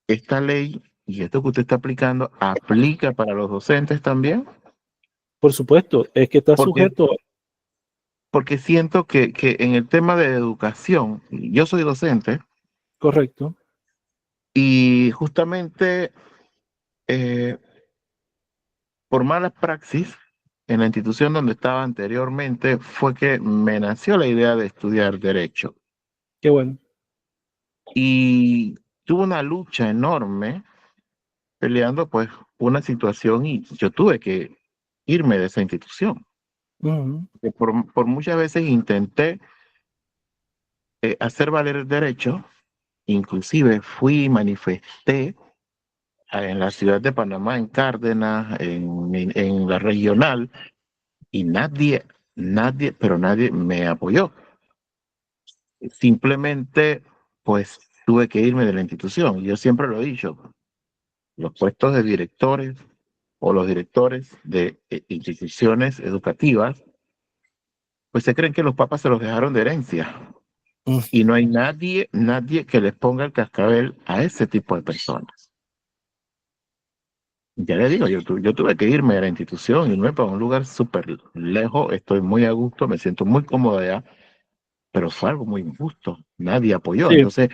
Esta ley y esto que usted está aplicando, ¿aplica para los docentes también?
Por supuesto, es que está sujeto.
Porque siento que en el tema de educación, yo soy docente.
Correcto.
Y justamente por malas praxis, en la institución donde estaba anteriormente, fue que me nació la idea de estudiar Derecho.
Qué bueno.
Y tuve una lucha enorme peleando pues una situación y yo tuve que irme de esa institución. Por muchas veces intenté hacer valer el derecho, inclusive fui y manifesté en la ciudad de Panamá, en Cárdenas, en la regional, y nadie me apoyó. Simplemente, pues, tuve que irme de la institución. Yo siempre lo he dicho, los puestos de directores o los directores de instituciones educativas, pues se creen que los papas se los dejaron de herencia. Y no hay nadie que les ponga el cascabel a ese tipo de personas. Ya le digo, yo tuve que irme a la institución, irme para un lugar súper lejos, estoy muy a gusto, me siento muy cómodo allá, pero fue algo muy injusto, nadie apoyó. Entonces,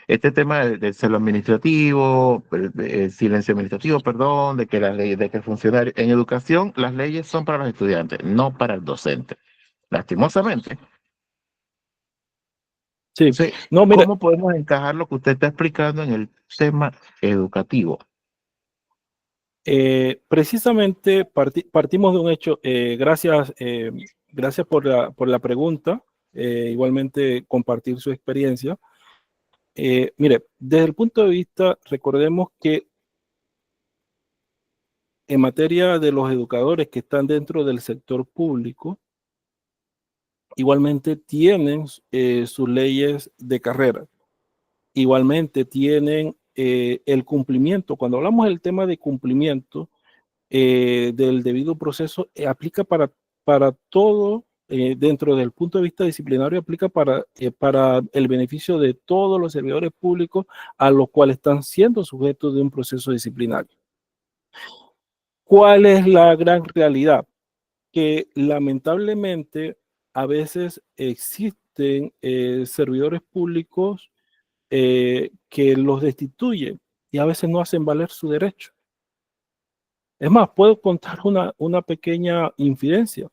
este tema del celo administrativo, el silencio administrativo, perdón, de que las leyes, de que el funcionario, en educación, las leyes son para los estudiantes, no para el docente, lastimosamente.
Sí.
Entonces,
no, mira,
¿cómo podemos encajar lo que usted está explicando en el tema educativo?
Precisamente partimos de un hecho. Gracias por la pregunta. Igualmente compartir su experiencia. Mire, desde el punto de vista, recordemos que en materia de los educadores que están dentro del sector público, igualmente tienen sus leyes de carrera. Igualmente tienen el cumplimiento. Cuando hablamos del tema de cumplimiento del debido proceso, aplica para todo, dentro del punto de vista disciplinario, aplica para el beneficio de todos los servidores públicos a los cuales están siendo sujetos de un proceso disciplinario. ¿Cuál es la gran realidad? Que lamentablemente a veces existen servidores públicos que los destituyen y a veces no hacen valer su derecho. Es más, puedo contar una pequeña infidencia.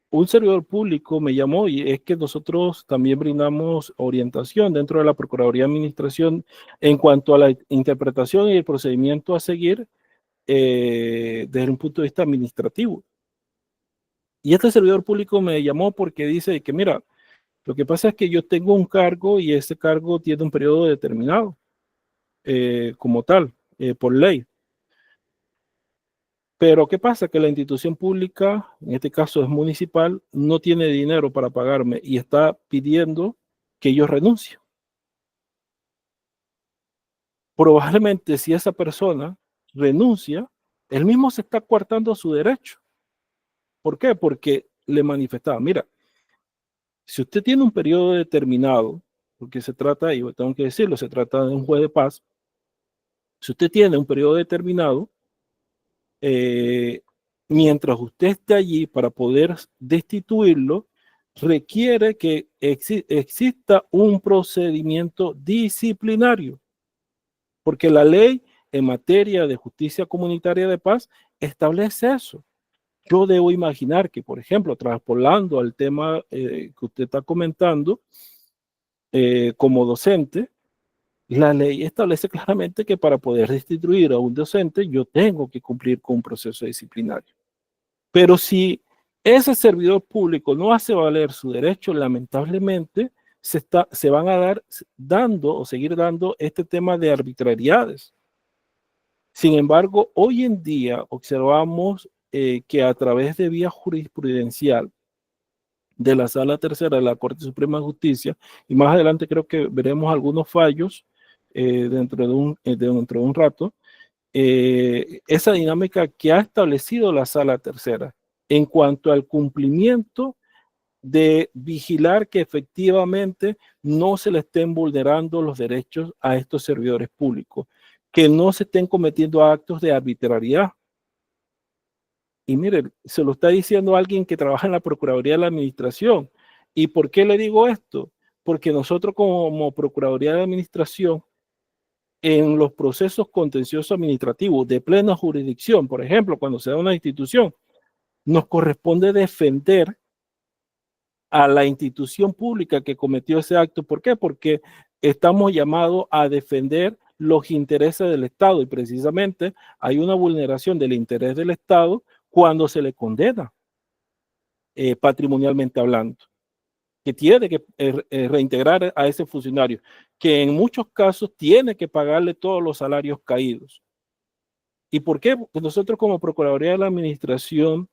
Un servidor público me llamó, y es que nosotros también brindamos orientación dentro de la Procuraduría de Administración en cuanto a la interpretación y el procedimiento a seguir desde un punto de vista administrativo. Y este servidor público me llamó porque dice que, mira, lo que pasa es que yo tengo un cargo y ese cargo tiene un periodo determinado como tal, por ley. Pero ¿qué pasa? Que la institución pública, en este caso es municipal, no tiene dinero para pagarme y está pidiendo que yo renuncie. Probablemente si esa persona renuncia, él mismo se está coartando su derecho. ¿Por qué? Porque le manifestaba, mira, si usted tiene un periodo determinado, porque se trata, y yo tengo que decirlo, se trata de un juez de paz, si usted tiene un periodo determinado, mientras usted esté allí para poder destituirlo, requiere que exista un procedimiento disciplinario, porque la ley en materia de justicia comunitaria de paz establece eso. Yo debo imaginar que, por ejemplo, traspolando al tema que usted está comentando, como docente, la ley establece claramente que para poder destituir a un docente, yo tengo que cumplir con un proceso disciplinario. Pero si ese servidor público no hace valer su derecho, lamentablemente se van a dando o seguir dando este tema de arbitrariedades. Sin embargo, hoy en día observamos que a través de vía jurisprudencial de la Sala Tercera de la Corte Suprema de Justicia, y más adelante creo que veremos algunos fallos dentro de un rato, esa dinámica que ha establecido la Sala Tercera en cuanto al cumplimiento de vigilar que efectivamente no se le estén vulnerando los derechos a estos servidores públicos, que no se estén cometiendo actos de arbitrariedad. Y mire, se lo está diciendo alguien que trabaja en la Procuraduría de la Administración. ¿Y por qué le digo esto? Porque nosotros como Procuraduría de la Administración, en los procesos contenciosos administrativos de plena jurisdicción, por ejemplo, cuando se da una institución, nos corresponde defender a la institución pública que cometió ese acto. ¿Por qué? Porque estamos llamados a defender los intereses del Estado y precisamente hay una vulneración del interés del Estado cuando se le condena patrimonialmente hablando, que tiene que reintegrar a ese funcionario, que en muchos casos tiene que pagarle todos los salarios caídos. ¿Y por qué? Porque nosotros como Procuraduría de la Administración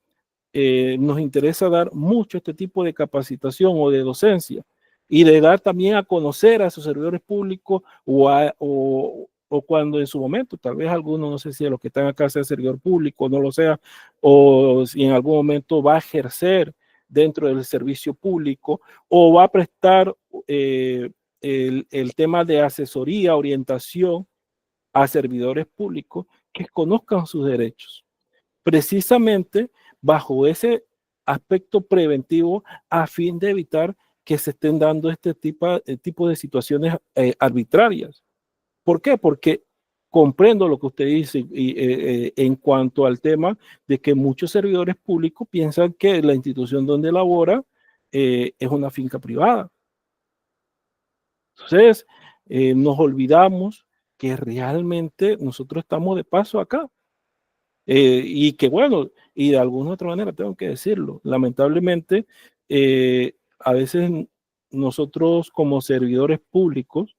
nos interesa dar mucho este tipo de capacitación o de docencia y de dar también a conocer a sus servidores públicos o cuando en su momento, tal vez alguno, no sé si a los que están acá sea servidor público, no lo sea, o si en algún momento va a ejercer dentro del servicio público o va a prestar el tema de asesoría, orientación a servidores públicos que conozcan sus derechos. Precisamente bajo ese aspecto preventivo a fin de evitar que se estén dando este tipo de situaciones arbitrarias. ¿Por qué? Porque comprendo lo que usted dice en cuanto al tema de que muchos servidores públicos piensan que la institución donde labora es una finca privada. Entonces, nos olvidamos que realmente nosotros estamos de paso acá. Y que bueno, y de alguna otra manera tengo que decirlo, lamentablemente, a veces nosotros como servidores públicos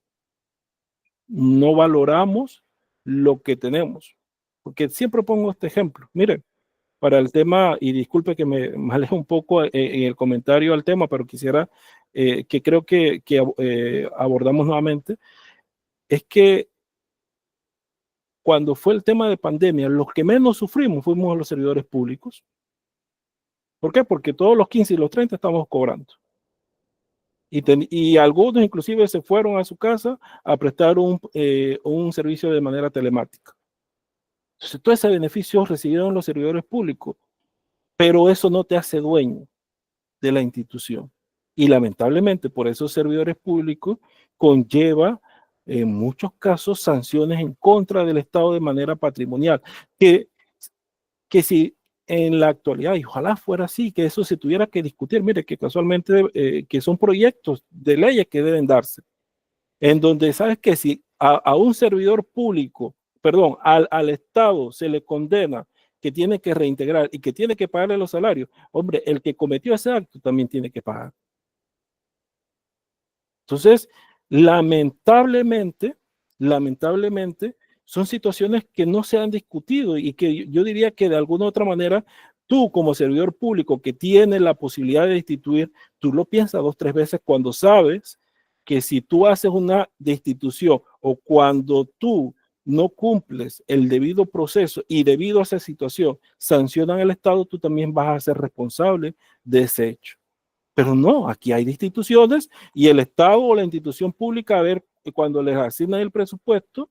no valoramos lo que tenemos. Porque siempre pongo este ejemplo. Miren, para el tema, y disculpe que me aleje un poco en el comentario al tema, pero quisiera que creo que abordamos nuevamente, es que cuando fue el tema de pandemia, los que menos sufrimos fuimos los servidores públicos. ¿Por qué? Porque todos los 15 y los 30 estamos cobrando. Y algunos inclusive se fueron a su casa a prestar un servicio de manera telemática. Entonces, todo ese beneficio recibieron los servidores públicos, pero eso no te hace dueño de la institución. Y lamentablemente por esos servidores públicos conlleva en muchos casos sanciones en contra del Estado de manera patrimonial, que si en la actualidad, y ojalá fuera así, que eso se tuviera que discutir, mire que casualmente que son proyectos de leyes que deben darse, en donde sabes que si a un servidor público, perdón, al Estado se le condena que tiene que reintegrar y que tiene que pagarle los salarios, hombre, el que cometió ese acto también tiene que pagar. Entonces, lamentablemente, son situaciones que no se han discutido y que yo diría que de alguna u otra manera tú como servidor público que tiene la posibilidad de destituir, tú lo piensas 2 o 3 veces cuando sabes que si tú haces una destitución o cuando tú no cumples el debido proceso y debido a esa situación sancionan al Estado, tú también vas a ser responsable de ese hecho. Pero no, aquí hay instituciones y el Estado o la institución pública, a ver, cuando les asignan el presupuesto,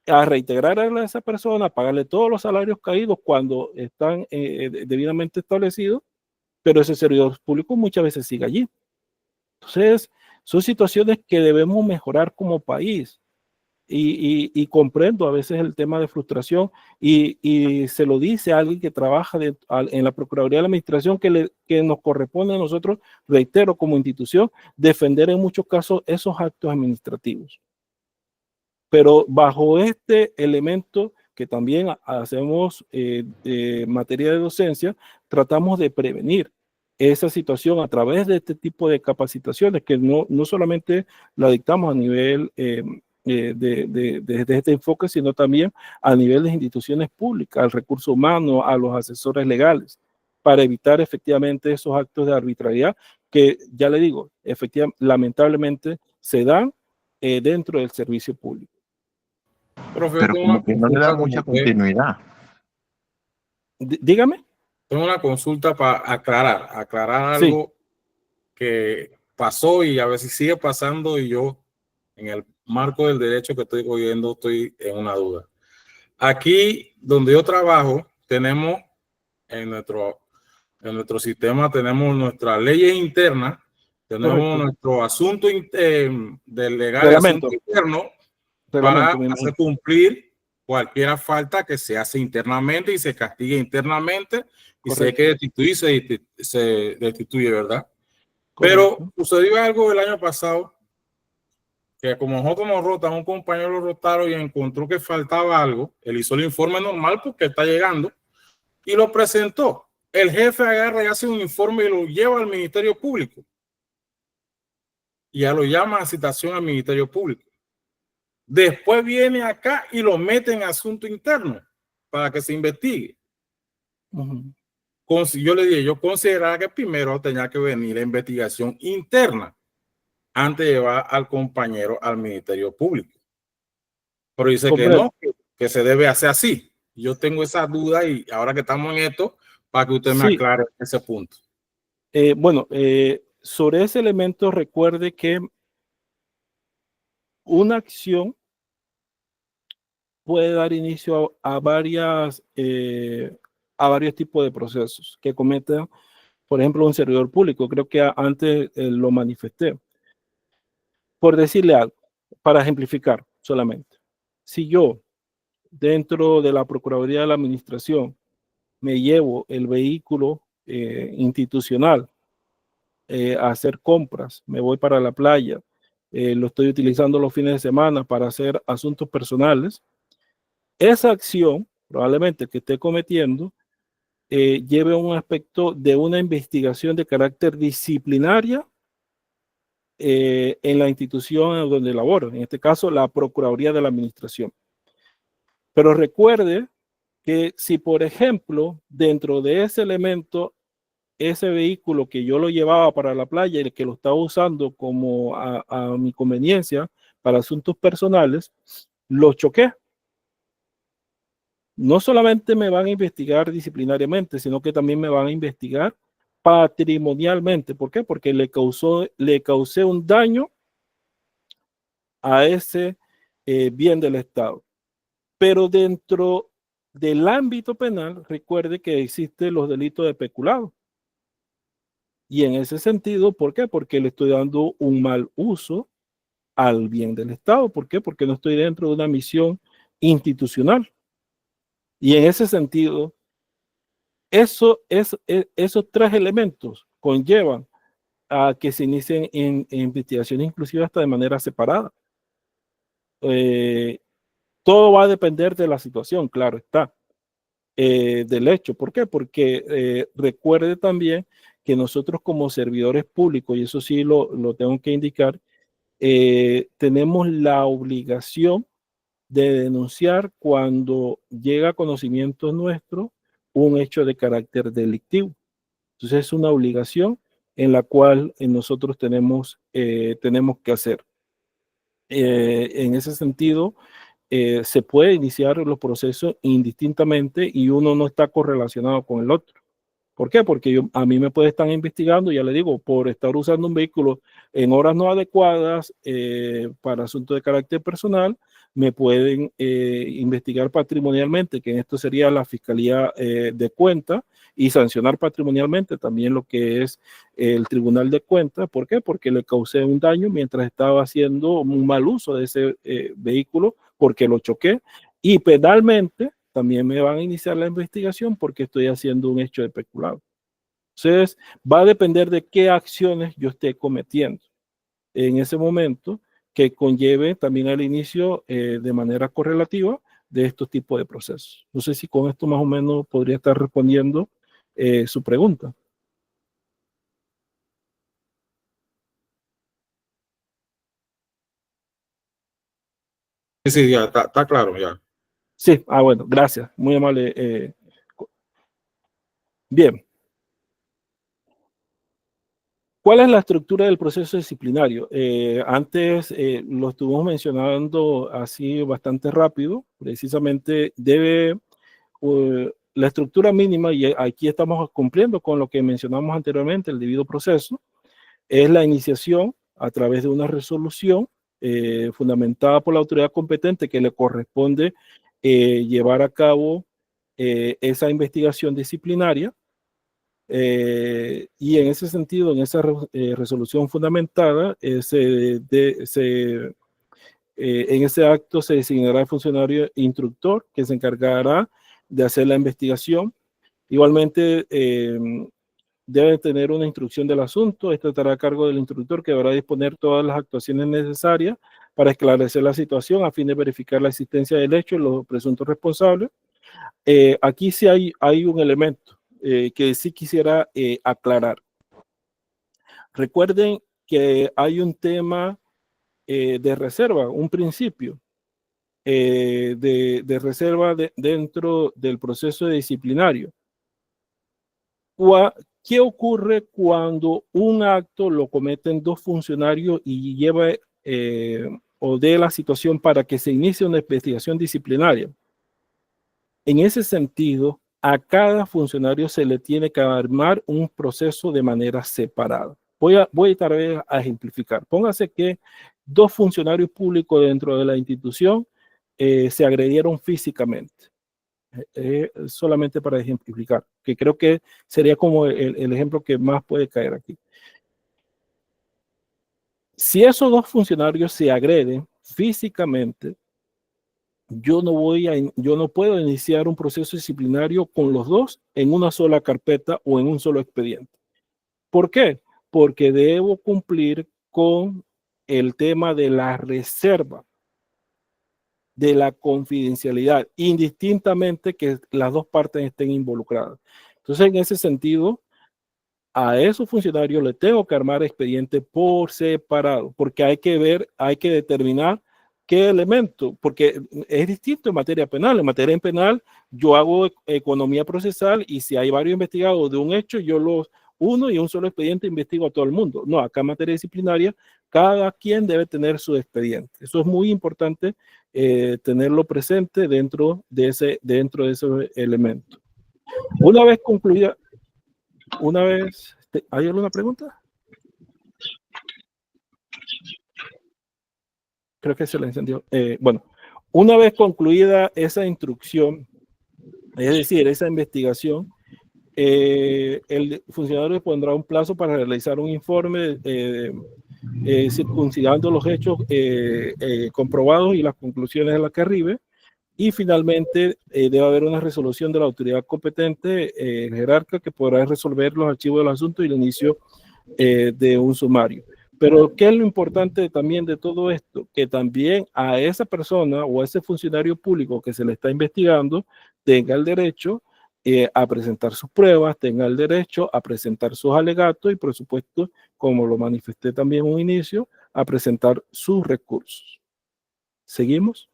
a reintegrar a esa persona, a pagarle todos los salarios caídos cuando están debidamente establecidos, pero ese servidor público muchas veces sigue allí. Entonces, son situaciones que debemos mejorar como país. Y comprendo a veces el tema de frustración y se lo dice a alguien que trabaja en la Procuraduría de la Administración que nos corresponde a nosotros, reitero, como institución, defender en muchos casos esos actos administrativos. Pero bajo este elemento que también hacemos materia de docencia, tratamos de prevenir esa situación a través de este tipo de capacitaciones que no solamente la dictamos a nivel de este enfoque, sino también a nivel de instituciones públicas, al recurso humano, a los asesores legales, para evitar efectivamente esos actos de arbitrariedad que, ya le digo, efectivamente, lamentablemente se dan dentro del servicio público.
Profe,
Pero
tengo una
como que no le da
consulta con
mucha
usted.
continuidad.
Dígame.
Tengo una consulta para aclarar
Sí.
algo que pasó y a veces sigue pasando y yo en el marco del derecho que estoy oyendo estoy en una duda. Aquí donde yo trabajo tenemos en nuestro sistema tenemos nuestras leyes internas, tenemos
Correcto.
nuestro asunto del legal
Reglamento.
asunto interno para
Reglamento, me imagino.
hacer cumplir cualquier falta que se hace internamente y se castigue internamente y si hay que destituir, se destituye, ¿verdad?
Correcto.
Pero sucedió algo el año pasado que como nosotros nos rotan, un compañero lo rotaron y encontró que faltaba algo. Él hizo el informe normal porque está llegando y lo presentó. El jefe agarra y hace un informe y lo lleva al Ministerio Público. Y ya lo llama a citación al Ministerio Público. Después viene acá y lo mete en asunto interno para que se investigue. Yo le dije, yo consideraba que primero tenía que venir la investigación interna antes de llevar al compañero al Ministerio Público. Pero dice que no, que se debe hacer así. Yo tengo esa duda y ahora que estamos en esto, para que usted me aclare ese punto.
Bueno, sobre ese elemento recuerde que una acción puede dar inicio a varios tipos de procesos que cometa, por ejemplo, un servidor público. Creo que antes lo manifesté. Por decirle algo, para ejemplificar solamente. Si yo, dentro de la Procuraduría de la Administración, me llevo el vehículo institucional a hacer compras, me voy para la playa, lo estoy utilizando los fines de semana para hacer asuntos personales, esa acción, probablemente que esté cometiendo, lleve un aspecto de una investigación de carácter disciplinaria en la institución donde laboro, en este caso la Procuraduría de la Administración. Pero recuerde que si, por ejemplo, dentro de ese elemento, ese vehículo que yo lo llevaba para la playa y que lo estaba usando como a mi conveniencia para asuntos personales, lo choqué. No solamente me van a investigar disciplinariamente, sino que también me van a investigar patrimonialmente. ¿Por qué? Porque le causé un daño a ese bien del Estado. Pero dentro del ámbito penal, recuerde que existen los delitos de peculado. Y en ese sentido, ¿por qué? Porque le estoy dando un mal uso al bien del Estado. ¿Por qué? Porque no estoy dentro de una misión institucional. Y en ese sentido, esos 3 elementos conllevan a que se inicien en investigaciones inclusive hasta de manera separada. Todo va a depender de la situación, claro está, del hecho. ¿Por qué? Porque recuerde también que nosotros como servidores públicos, y eso sí lo tengo que indicar, tenemos la obligación de denunciar cuando llega a conocimiento nuestro un hecho de carácter delictivo. Entonces es una obligación en la cual nosotros tenemos que hacer. En ese sentido, se puede iniciar los procesos indistintamente y uno no está correlacionado con el otro. ¿Por qué? Porque a mí me puede estar investigando, ya le digo, por estar usando un vehículo en horas no adecuadas para asuntos de carácter personal, me pueden investigar patrimonialmente, que en esto sería la Fiscalía de Cuentas, y sancionar patrimonialmente también lo que es el Tribunal de Cuentas. ¿Por qué? Porque le causé un daño mientras estaba haciendo un mal uso de ese vehículo, porque lo choqué, y penalmente también me van a iniciar la investigación porque estoy haciendo un hecho de peculado. Entonces, va a depender de qué acciones yo esté cometiendo en ese momento que conlleve también al inicio de manera correlativa de estos tipos de procesos. No sé si con esto más o menos podría estar respondiendo su pregunta.
Sí, ya está claro, ya.
Sí, bueno, gracias, muy amable. Bien. ¿Cuál es la estructura del proceso disciplinario? Antes lo estuvimos mencionando así bastante rápido. Precisamente la estructura mínima, y aquí estamos cumpliendo con lo que mencionamos anteriormente, el debido proceso, es la iniciación a través de una resolución fundamentada por la autoridad competente que le corresponde llevar a cabo esa investigación disciplinaria. Y en ese sentido, en esa resolución fundamentada, en ese acto se designará el funcionario instructor que se encargará de hacer la investigación. Igualmente, debe tener una instrucción del asunto. Esta estará a cargo del instructor, que deberá disponer todas las actuaciones necesarias para esclarecer la situación a fin de verificar la existencia del hecho y los presuntos responsables. Aquí sí hay un elemento que sí quisiera aclarar. Recuerden que hay un tema de reserva, un principio de reserva dentro del proceso disciplinario. ¿Qué ocurre cuando un acto lo cometen dos funcionarios y lleva o dé la situación para que se inicie una investigación disciplinaria? En ese sentido, a cada funcionario se le tiene que armar un proceso de manera separada. Voy a tal vez a ejemplificar. Póngase que dos funcionarios públicos dentro de la institución se agredieron físicamente. Solamente para ejemplificar, que creo que sería como el ejemplo que más puede caer aquí. Si esos dos funcionarios se agreden físicamente, yo no puedo iniciar un proceso disciplinario con los dos en una sola carpeta o en un solo expediente. ¿Por qué? Porque debo cumplir con el tema de la reserva, de la confidencialidad, indistintamente que las dos partes estén involucradas. Entonces, en ese sentido, a esos funcionarios le tengo que armar expediente por separado, porque hay que determinar qué elemento, porque es distinto en materia penal. En materia penal, yo hago economía procesal y si hay varios investigados de un hecho, yo los uno y un solo expediente investigo a todo el mundo. No, acá en materia disciplinaria, cada quien debe tener su expediente. Eso es muy importante tenerlo presente dentro de ese elemento. Una vez concluida, ¿hay alguna pregunta? Creo que se la encendió. Bueno, una vez concluida esa instrucción, es decir, esa investigación, el funcionario pondrá un plazo para realizar un informe circuncidando los hechos comprobados y las conclusiones a las que arribe. Y finalmente debe haber una resolución de la autoridad competente jerárquica que podrá resolver los archivos del asunto y el inicio de un sumario. Pero ¿qué es lo importante también de todo esto? Que también a esa persona o a ese funcionario público que se le está investigando tenga el derecho a presentar sus pruebas, tenga el derecho a presentar sus alegatos y, por supuesto, como lo manifesté también en un inicio, a presentar sus recursos. ¿Seguimos?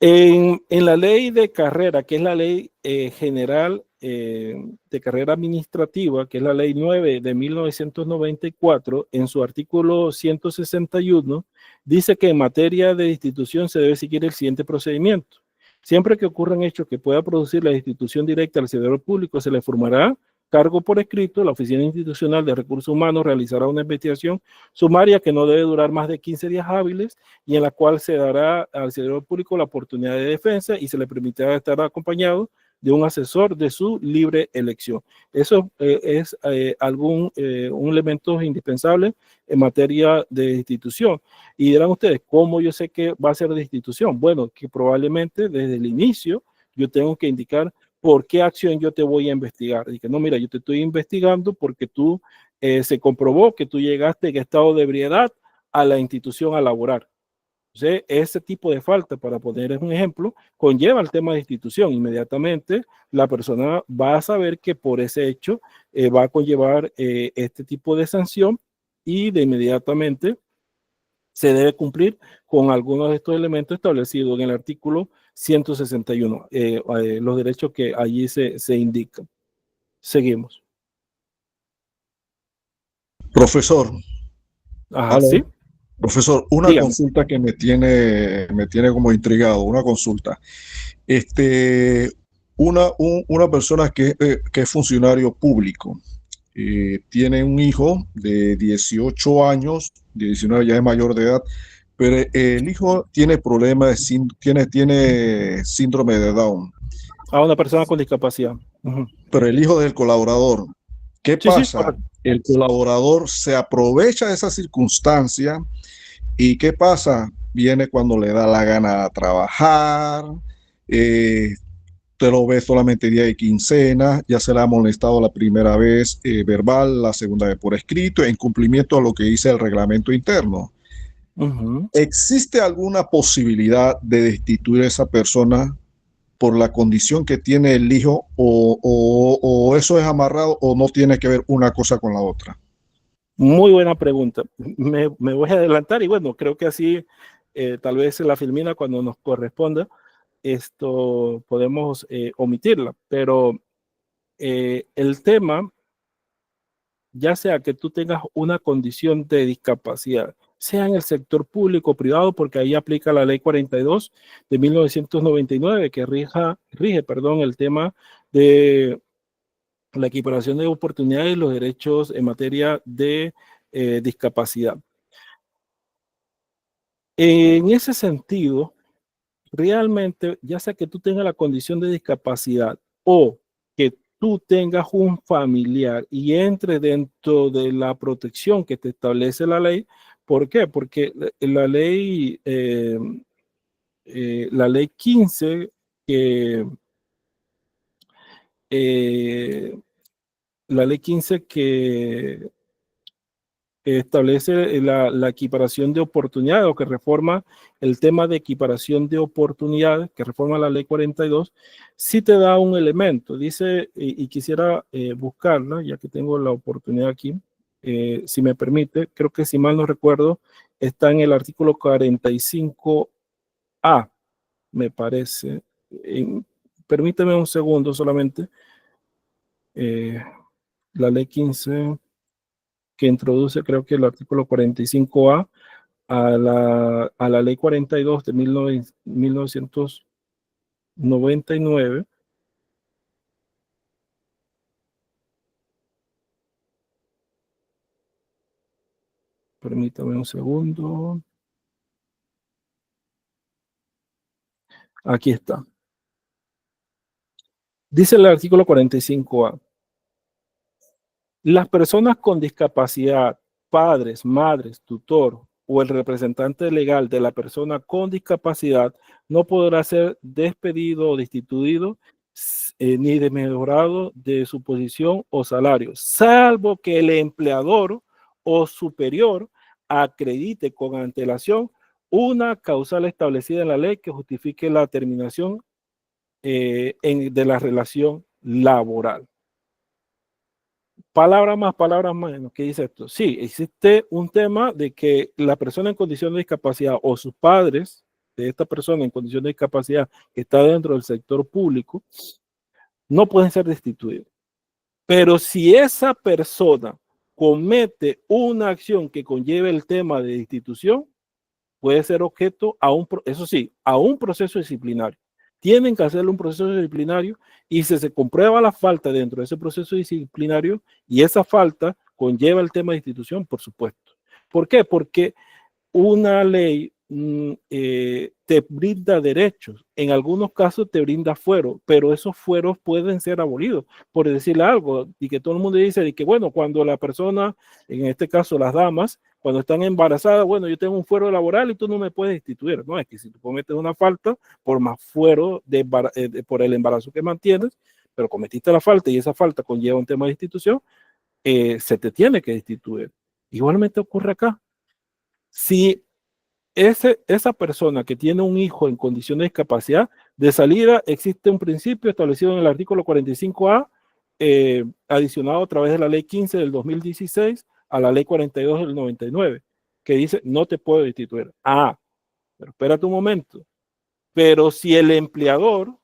En la ley de carrera, que es la ley general de carrera administrativa, que es la ley 9 de 1994, en su artículo 161, dice que en materia de institución se debe seguir el siguiente procedimiento. Siempre que ocurran hechos que pueda producir la institución directa al servidor público, se le formará cargo por escrito. La Oficina Institucional de Recursos Humanos realizará una investigación sumaria que no debe durar más de 15 días hábiles y en la cual se dará al servidor público la oportunidad de defensa y se le permitirá estar acompañado de un asesor de su libre elección. Eso es un elemento indispensable en materia de institución. Y dirán ustedes, ¿cómo yo sé que va a ser de institución? Bueno, que probablemente desde el inicio yo tengo que indicar por qué acción yo te voy a investigar. Y que no, mira, yo te estoy investigando porque tú se comprobó que tú llegaste en estado de ebriedad a la institución a laborar. Entonces, ese tipo de falta, para poner un ejemplo, conlleva el tema de institución. Inmediatamente la persona va a saber que por ese hecho va a conllevar este tipo de sanción y de inmediatamente se debe cumplir con algunos de estos elementos establecidos en el artículo 161, los derechos que allí se indican. Seguimos.
Profesor,
Ajá, ¿sí?
profesor, una
Dígame.
consulta que me tiene como intrigado, una consulta. Una persona que es funcionario público, tiene un hijo de 18 años, 19 ya es mayor de edad, pero el hijo tiene problemas, tiene síndrome de Down.
A una persona con discapacidad. Uh-huh.
Pero el hijo del colaborador, ¿qué pasa?
Sí,
el colaborador se aprovecha de esa circunstancia y ¿qué pasa? Viene cuando le da la gana a trabajar, te lo ves solamente día y quincena, ya se le ha molestado la primera vez verbal, la segunda vez por escrito, en cumplimiento a lo que dice el reglamento interno.
Uh-huh.
¿Existe alguna posibilidad de destituir a esa persona por la condición que tiene el hijo o eso es amarrado o no tiene que ver una cosa con la otra?
Muy buena pregunta. Me voy a adelantar y bueno, creo que así tal vez la Filmina cuando nos corresponda esto podemos omitirla, pero el tema, ya sea que tú tengas una condición de discapacidad, sea en el sector público o privado, porque ahí aplica la ley 42 de 1999 que rige el tema de la equiparación de oportunidades y los derechos en materia de discapacidad. En ese sentido, realmente, ya sea que tú tengas la condición de discapacidad o que tú tengas un familiar y entre dentro de la protección que te establece la ley, ¿por qué? Porque la ley 15 la ley 15 que establece la equiparación de oportunidades o que reforma el tema de equiparación de oportunidades, que reforma la ley 42, sí te da un elemento, dice, y quisiera buscarla, ya que tengo la oportunidad aquí, si me permite, creo que si mal no recuerdo, está en el artículo 45A, me parece. Permíteme un segundo solamente. La ley 15 que introduce, creo que el artículo 45A a la ley 42 de 1999. Permítame un segundo. Aquí está. Dice el artículo 45A. Las personas con discapacidad, padres, madres, tutor o el representante legal de la persona con discapacidad no podrá ser despedido o destituido ni desmejorado de su posición o salario, salvo que el empleador o superior acredite con antelación una causal establecida en la ley que justifique la terminación de la relación laboral. Palabras más, ¿qué dice esto? Sí, existe un tema de que la persona en condición de discapacidad o sus padres de esta persona en condición de discapacidad que está dentro del sector público, no pueden ser destituidos. Pero si esa persona comete una acción que conlleve el tema de destitución, puede ser objeto eso sí, a un proceso disciplinario. Tienen que hacerle un proceso disciplinario y si se comprueba la falta dentro de ese proceso disciplinario y esa falta conlleva el tema de destitución, por supuesto. ¿Por qué? Porque una ley te brinda derechos, en algunos casos te brinda fueros, pero esos fueros pueden ser abolidos, por decirle algo, y que todo el mundo dice que bueno, cuando la persona, en este caso las damas, cuando están embarazadas, bueno, yo tengo un fuero laboral y tú no me puedes destituir. No, es que si tú cometes una falta, por más fuero por el embarazo que mantienes, pero cometiste la falta y esa falta conlleva un tema de destitución, se te tiene que destituir. Igualmente ocurre acá. Si esa persona que tiene un hijo en condición de discapacidad, de salida existe un principio establecido en el artículo 45A, adicionado a través de la ley 15 del 2016 a la ley 42 del 99, que dice no te puedo destituir. Ah, pero espérate un momento. Pero si el empleador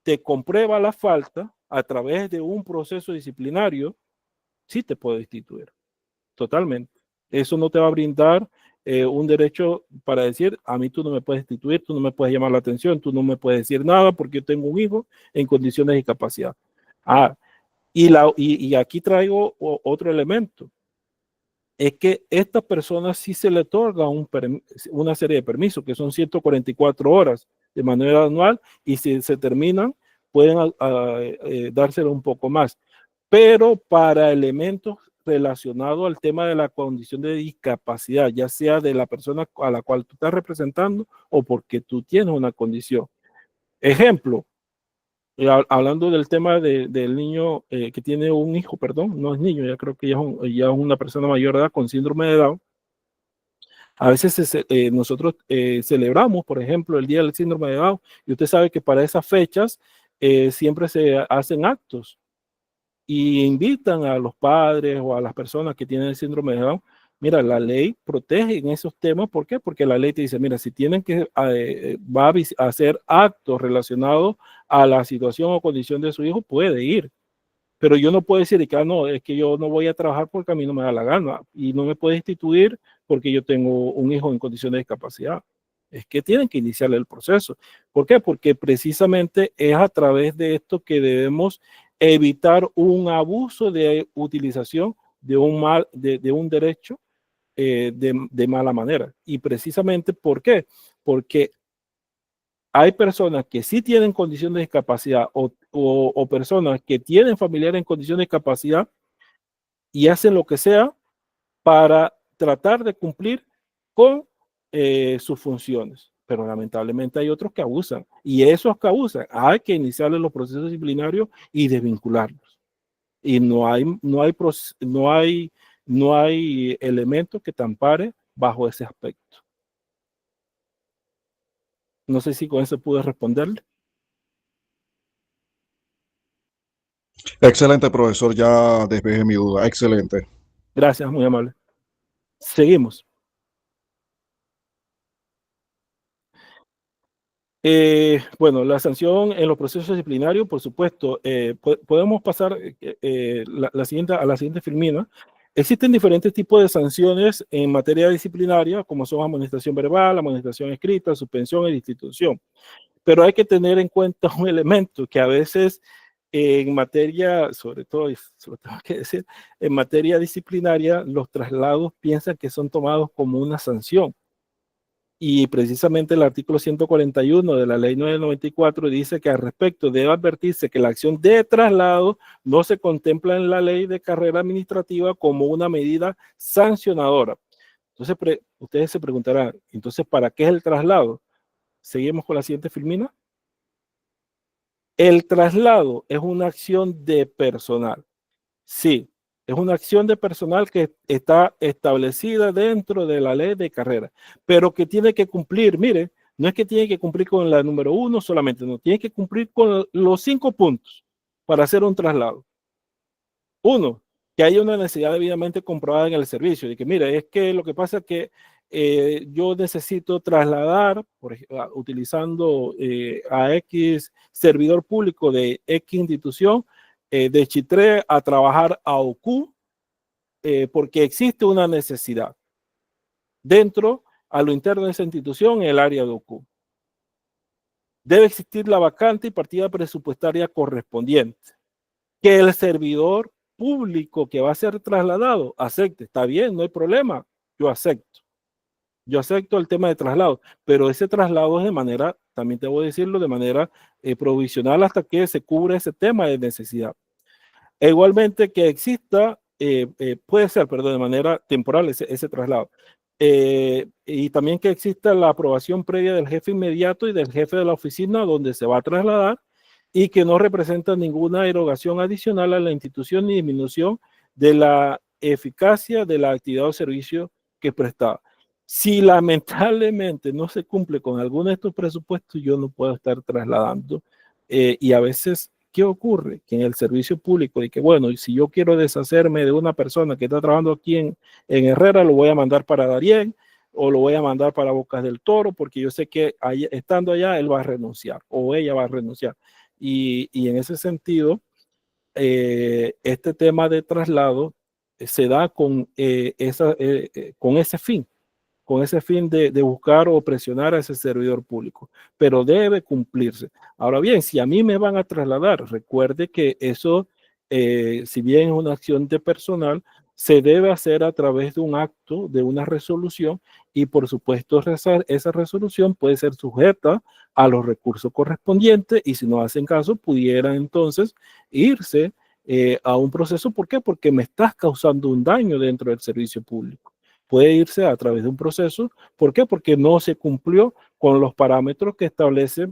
te comprueba la falta a través de un proceso disciplinario, sí te puede destituir. Totalmente. Eso no te va a brindar un derecho para decir, a mí tú no me puedes destituir, tú no me puedes llamar la atención, tú no me puedes decir nada porque yo tengo un hijo en condiciones de discapacidad. Ah, y aquí traigo otro elemento. Es que esta persona sí se le otorga una serie de permisos, que son 144 horas de manera anual, y si se terminan, pueden dárselo un poco más. Pero para elementos relacionados al tema de la condición de discapacidad, ya sea de la persona a la cual tú estás representando o porque tú tienes una condición. Ejemplo, hablando del tema del niño que tiene un hijo, perdón, no es niño, ya creo que ya es una persona mayor de edad con síndrome de Down. A veces nosotros celebramos, por ejemplo, el Día del Síndrome de Down, y usted sabe que para esas fechas siempre se hacen actos y invitan a los padres o a las personas que tienen el síndrome de Down. Mira, la ley protege en esos temas. ¿Por qué? Porque la ley te dice, mira, si tienen que va a hacer actos relacionados a la situación o condición de su hijo, puede ir. Pero yo no puedo decir que no, es que yo no voy a trabajar porque a mí no me da la gana y no me puede instituir porque yo tengo un hijo en condición de discapacidad. Es que tienen que iniciarle el proceso. ¿Por qué? Porque precisamente es a través de esto que debemos evitar un abuso de utilización de un derecho de mala manera. Y precisamente, ¿por qué? Porque hay personas que sí tienen condición de discapacidad o personas que tienen familiares en condición de discapacidad y hacen lo que sea para tratar de cumplir con sus funciones. Pero lamentablemente hay otros que abusan y esos que abusan hay que iniciarles los procesos disciplinarios y desvincularlos. Y no hay elementos que te ampare bajo ese aspecto. No sé si con eso pude responderle.
Excelente, profesor. Ya despejé mi duda. Excelente.
Gracias, muy amable. Seguimos. Bueno, la sanción en los procesos disciplinarios, por supuesto, podemos pasar a la siguiente filmina. Existen diferentes tipos de sanciones en materia disciplinaria, como son amonestación verbal, amonestación escrita, suspensión y destitución. Pero hay que tener en cuenta un elemento que a veces en materia, sobre todo, se lo tengo que decir, en materia disciplinaria, los traslados piensan que son tomados como una sanción. Y precisamente el artículo 141 de la ley 994 dice que al respecto debe advertirse que la acción de traslado no se contempla en la ley de carrera administrativa como una medida sancionadora. Entonces, ustedes se preguntarán, entonces, ¿para qué es el traslado? Seguimos con la siguiente filmina. El traslado es una acción de personal. Sí, es una acción de personal que está establecida dentro de la ley de carrera, pero que tiene que cumplir, mire, no es que tiene que cumplir con la número 1 solamente, no, tiene que cumplir con los 5 puntos para hacer un traslado. 1, que haya una necesidad debidamente comprobada en el servicio, de que mire, es que lo que pasa es que yo necesito trasladar, utilizando a X servidor público de X institución, de Chitré a trabajar a OQ, porque existe una necesidad dentro, a lo interno de esa institución, en el área de OQ. Debe existir la vacante y partida presupuestaria correspondiente. Que el servidor público que va a ser trasladado acepte. Está bien, no hay problema. Yo acepto. Yo acepto el tema de traslado, pero ese traslado es de manera, también debo decirlo, de manera provisional hasta que se cubra ese tema de necesidad. E igualmente que exista, puede ser, perdón, de manera temporal ese traslado. Y también que exista la aprobación previa del jefe inmediato y del jefe de la oficina donde se va a trasladar y que no representa ninguna erogación adicional a la institución ni disminución de la eficacia de la actividad o servicio que prestaba. Si lamentablemente no se cumple con alguno de estos presupuestos, yo no puedo estar trasladando. Y a veces, ¿qué ocurre? Que en el servicio público, y que bueno, y si yo quiero deshacerme de una persona que está trabajando aquí en Herrera, lo voy a mandar para Darién o lo voy a mandar para Bocas del Toro, porque yo sé que ahí, estando allá, él va a renunciar o ella va a renunciar. Y en ese sentido, este tema de traslado se da con con ese fin de buscar o presionar a ese servidor público, pero debe cumplirse. Ahora bien, si a mí me van a trasladar, recuerde que eso, si bien es una acción de personal, se debe hacer a través de un acto, de una resolución, y por supuesto esa resolución puede ser sujeta a los recursos correspondientes, y si no hacen caso, pudieran entonces irse a un proceso. ¿Por qué? Porque me estás causando un daño dentro del servicio público. Puede irse a través de un proceso. ¿Por qué? Porque no se cumplió con los parámetros que establece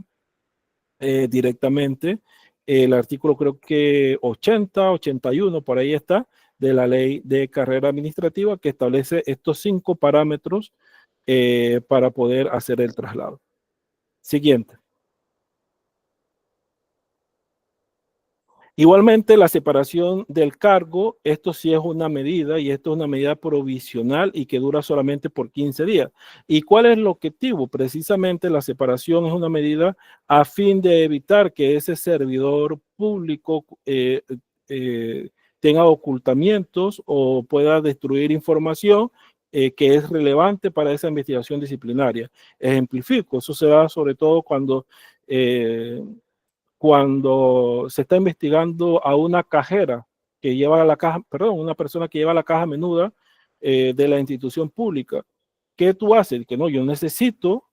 directamente el artículo, creo que 80, 81, por ahí está, de la ley de carrera administrativa, que establece estos 5 parámetros para poder hacer el traslado. Siguiente. Igualmente, la separación del cargo, esto sí es una medida, y esto es una medida provisional y que dura solamente por 15 días. ¿Y cuál es el objetivo? Precisamente la separación es una medida a fin de evitar que ese servidor público tenga ocultamientos o pueda destruir información que es relevante para esa investigación disciplinaria. Ejemplifico, eso se da sobre todo cuando se está investigando a una cajera que lleva la caja, perdón, una persona que lleva la caja menuda de la institución pública. ¿Qué tú haces? Que no, yo necesito,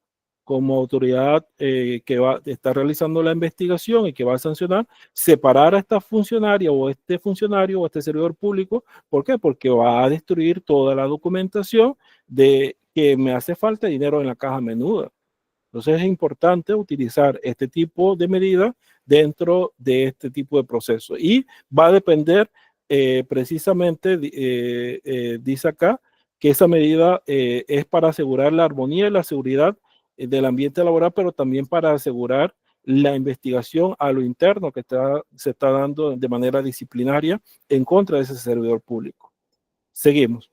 como autoridad que está realizando la investigación y que va a sancionar, separar a esta funcionaria o este funcionario o este servidor público. ¿Por qué? Porque va a destruir toda la documentación de que me hace falta dinero en la caja menuda. Entonces es importante utilizar este tipo de medidas dentro de este tipo de proceso. Y va a depender precisamente, dice acá, que esa medida es para asegurar la armonía y la seguridad del ambiente laboral, pero también para asegurar la investigación a lo interno que se está dando de manera disciplinaria en contra de ese servidor público. Seguimos.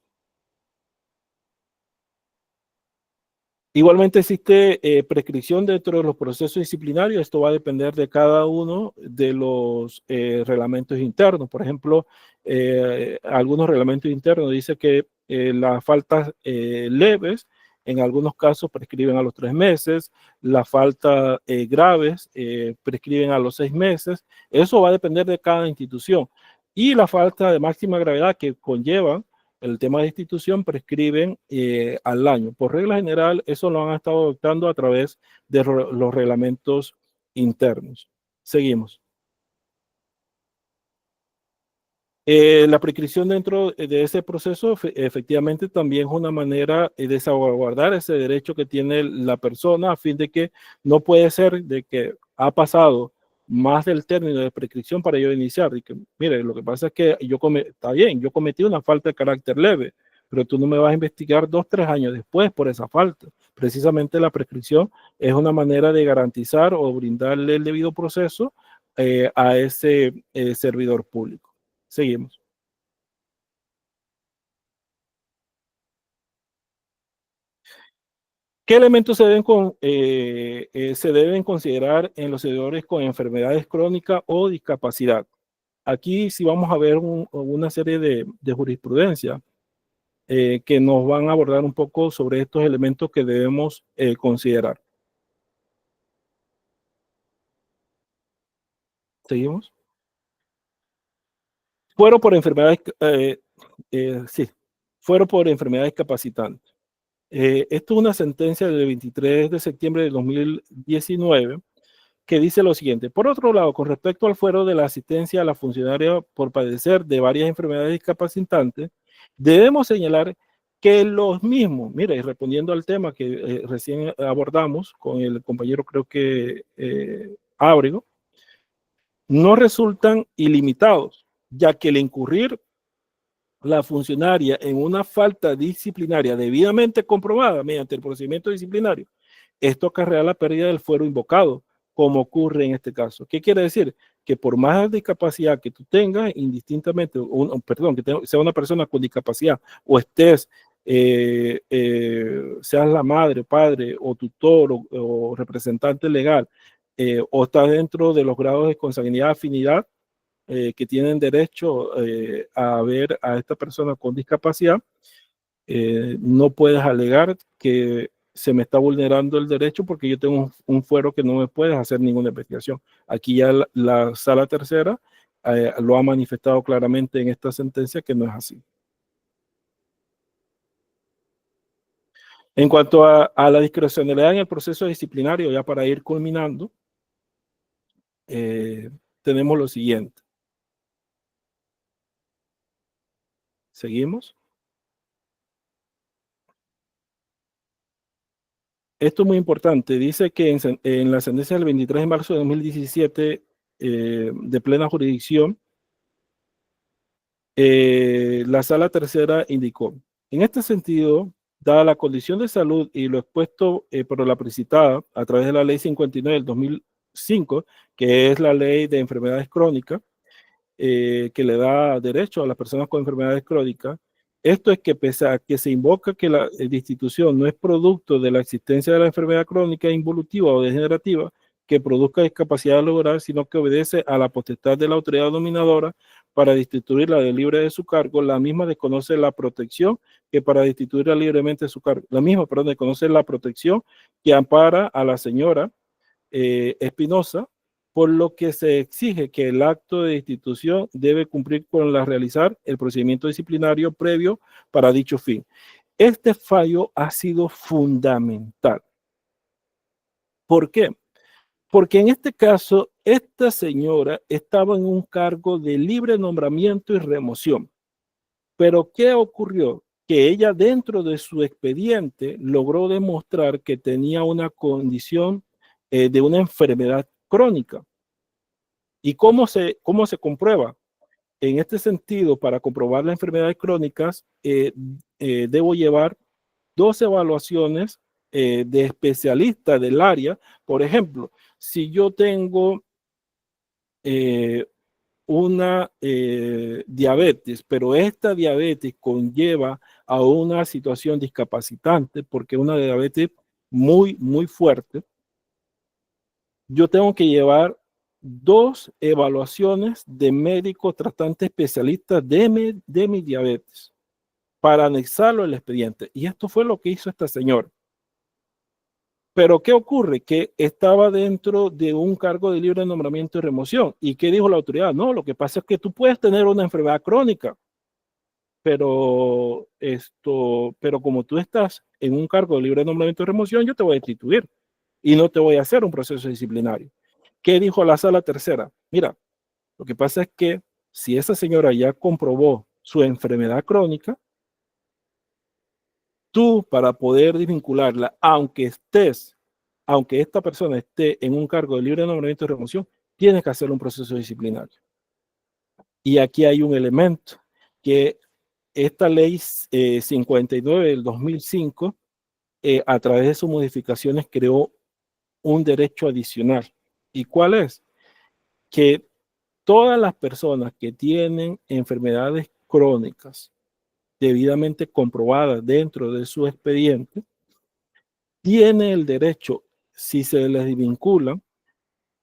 Igualmente existe prescripción dentro de los procesos disciplinarios. Esto va a depender de cada uno de los reglamentos internos. Por ejemplo, algunos reglamentos internos dicen que las faltas leves en algunos casos prescriben a los 3 meses, las faltas graves prescriben a los 6 meses. Eso va a depender de cada institución. Y la falta de máxima gravedad que conlleva el tema de institución prescriben al año. Por regla general, eso lo han estado adoptando a través de los reglamentos internos. Seguimos. La prescripción dentro de ese proceso efectivamente también es una manera de salvaguardar ese derecho que tiene la persona a fin de que no puede ser de que ha pasado más del término de prescripción para yo iniciar. Y que, mire, lo que pasa es que está bien, yo cometí una falta de carácter leve, pero tú no me vas a investigar 2, 3 años después por esa falta. Precisamente la prescripción es una manera de garantizar o brindarle el debido proceso a ese servidor público. Seguimos. ¿Qué elementos se deben considerar en los servidores con enfermedades crónicas o discapacidad? Aquí sí vamos a ver una serie de jurisprudencia que nos van a abordar un poco sobre estos elementos que debemos considerar. ¿Seguimos? Fuero por enfermedades, sí, fuero por enfermedades capacitantes. Esto es una sentencia del 23 de septiembre de 2019 que dice lo siguiente. Por otro lado, con respecto al fuero de la asistencia a la funcionaria por padecer de varias enfermedades discapacitantes, debemos señalar que los mismos, mira, y respondiendo al tema que recién abordamos con el compañero, creo que Ábrego, no resultan ilimitados, ya que el incurrir la funcionaria en una falta disciplinaria debidamente comprobada mediante el procedimiento disciplinario, esto acarrea la pérdida del fuero invocado, como ocurre en este caso. ¿Qué quiere decir? Que por más discapacidad que tú tengas, indistintamente, perdón, que sea una persona con discapacidad o estés, seas la madre, padre o tutor o representante legal, o estás dentro de los grados de consanguinidad, afinidad, que tienen derecho a ver a esta persona con discapacidad, no puedes alegar que se me está vulnerando el derecho porque yo tengo un fuero que no me puedes hacer ninguna investigación. Aquí ya la sala tercera lo ha manifestado claramente en esta sentencia que no es así. En cuanto a la discrecionalidad en el proceso disciplinario, ya para ir culminando, tenemos lo siguiente. ¿Seguimos? Esto es muy importante. Dice que en la sentencia del 23 de marzo de 2017 de plena jurisdicción, la sala tercera indicó, en este sentido, dada la condición de salud y lo expuesto por la precitada a través de la ley 59 del 2005, que es la ley de enfermedades crónicas, que le da derecho a las personas con enfermedades crónicas. Esto es que pese a que se invoca que la institución no es producto de la existencia de la enfermedad crónica involutiva o degenerativa que produzca discapacidad laboral, sino que obedece a la potestad de la autoridad dominadora para destituirla de libre de su cargo, la misma desconoce la protección que para destituirla libremente de su cargo. La misma, perdón, desconoce la protección que ampara a la señora Espinosa, por lo que se exige que el acto de destitución debe cumplir con realizar el procedimiento disciplinario previo para dicho fin. Este fallo ha sido fundamental. ¿Por qué? Porque en este caso, esta señora estaba en un cargo de libre nombramiento y remoción. Pero ¿qué ocurrió? Que ella dentro de su expediente logró demostrar que tenía una condición de una enfermedad crónica. ¿Y cómo se comprueba? En este sentido, para comprobar las enfermedades crónicas, debo llevar 2 evaluaciones de especialistas del área. Por ejemplo, si yo tengo una diabetes, pero esta diabetes conlleva a una situación discapacitante, porque es una diabetes muy, muy fuerte, yo tengo que llevar 2 evaluaciones de médico tratante especialista de mi diabetes para anexarlo al expediente. Y esto fue lo que hizo esta señora. Pero ¿qué ocurre? Que estaba dentro de un cargo de libre nombramiento y remoción. ¿Y qué dijo la autoridad? No, lo que pasa es que tú puedes tener una enfermedad crónica, pero como tú estás en un cargo de libre nombramiento y remoción, yo te voy a destituir y no te voy a hacer un proceso disciplinario. ¿Qué dijo la sala tercera? Mira, lo que pasa es que si esa señora ya comprobó su enfermedad crónica, tú para poder desvincularla, aunque esta persona esté en un cargo de libre nombramiento y remoción, tienes que hacer un proceso disciplinario. Y aquí hay un elemento que esta ley 59 del 2005, a través de sus modificaciones, creó un derecho adicional. ¿Y cuál es? Que todas las personas que tienen enfermedades crónicas debidamente comprobadas dentro de su expediente tiene el derecho, si se les desvinculan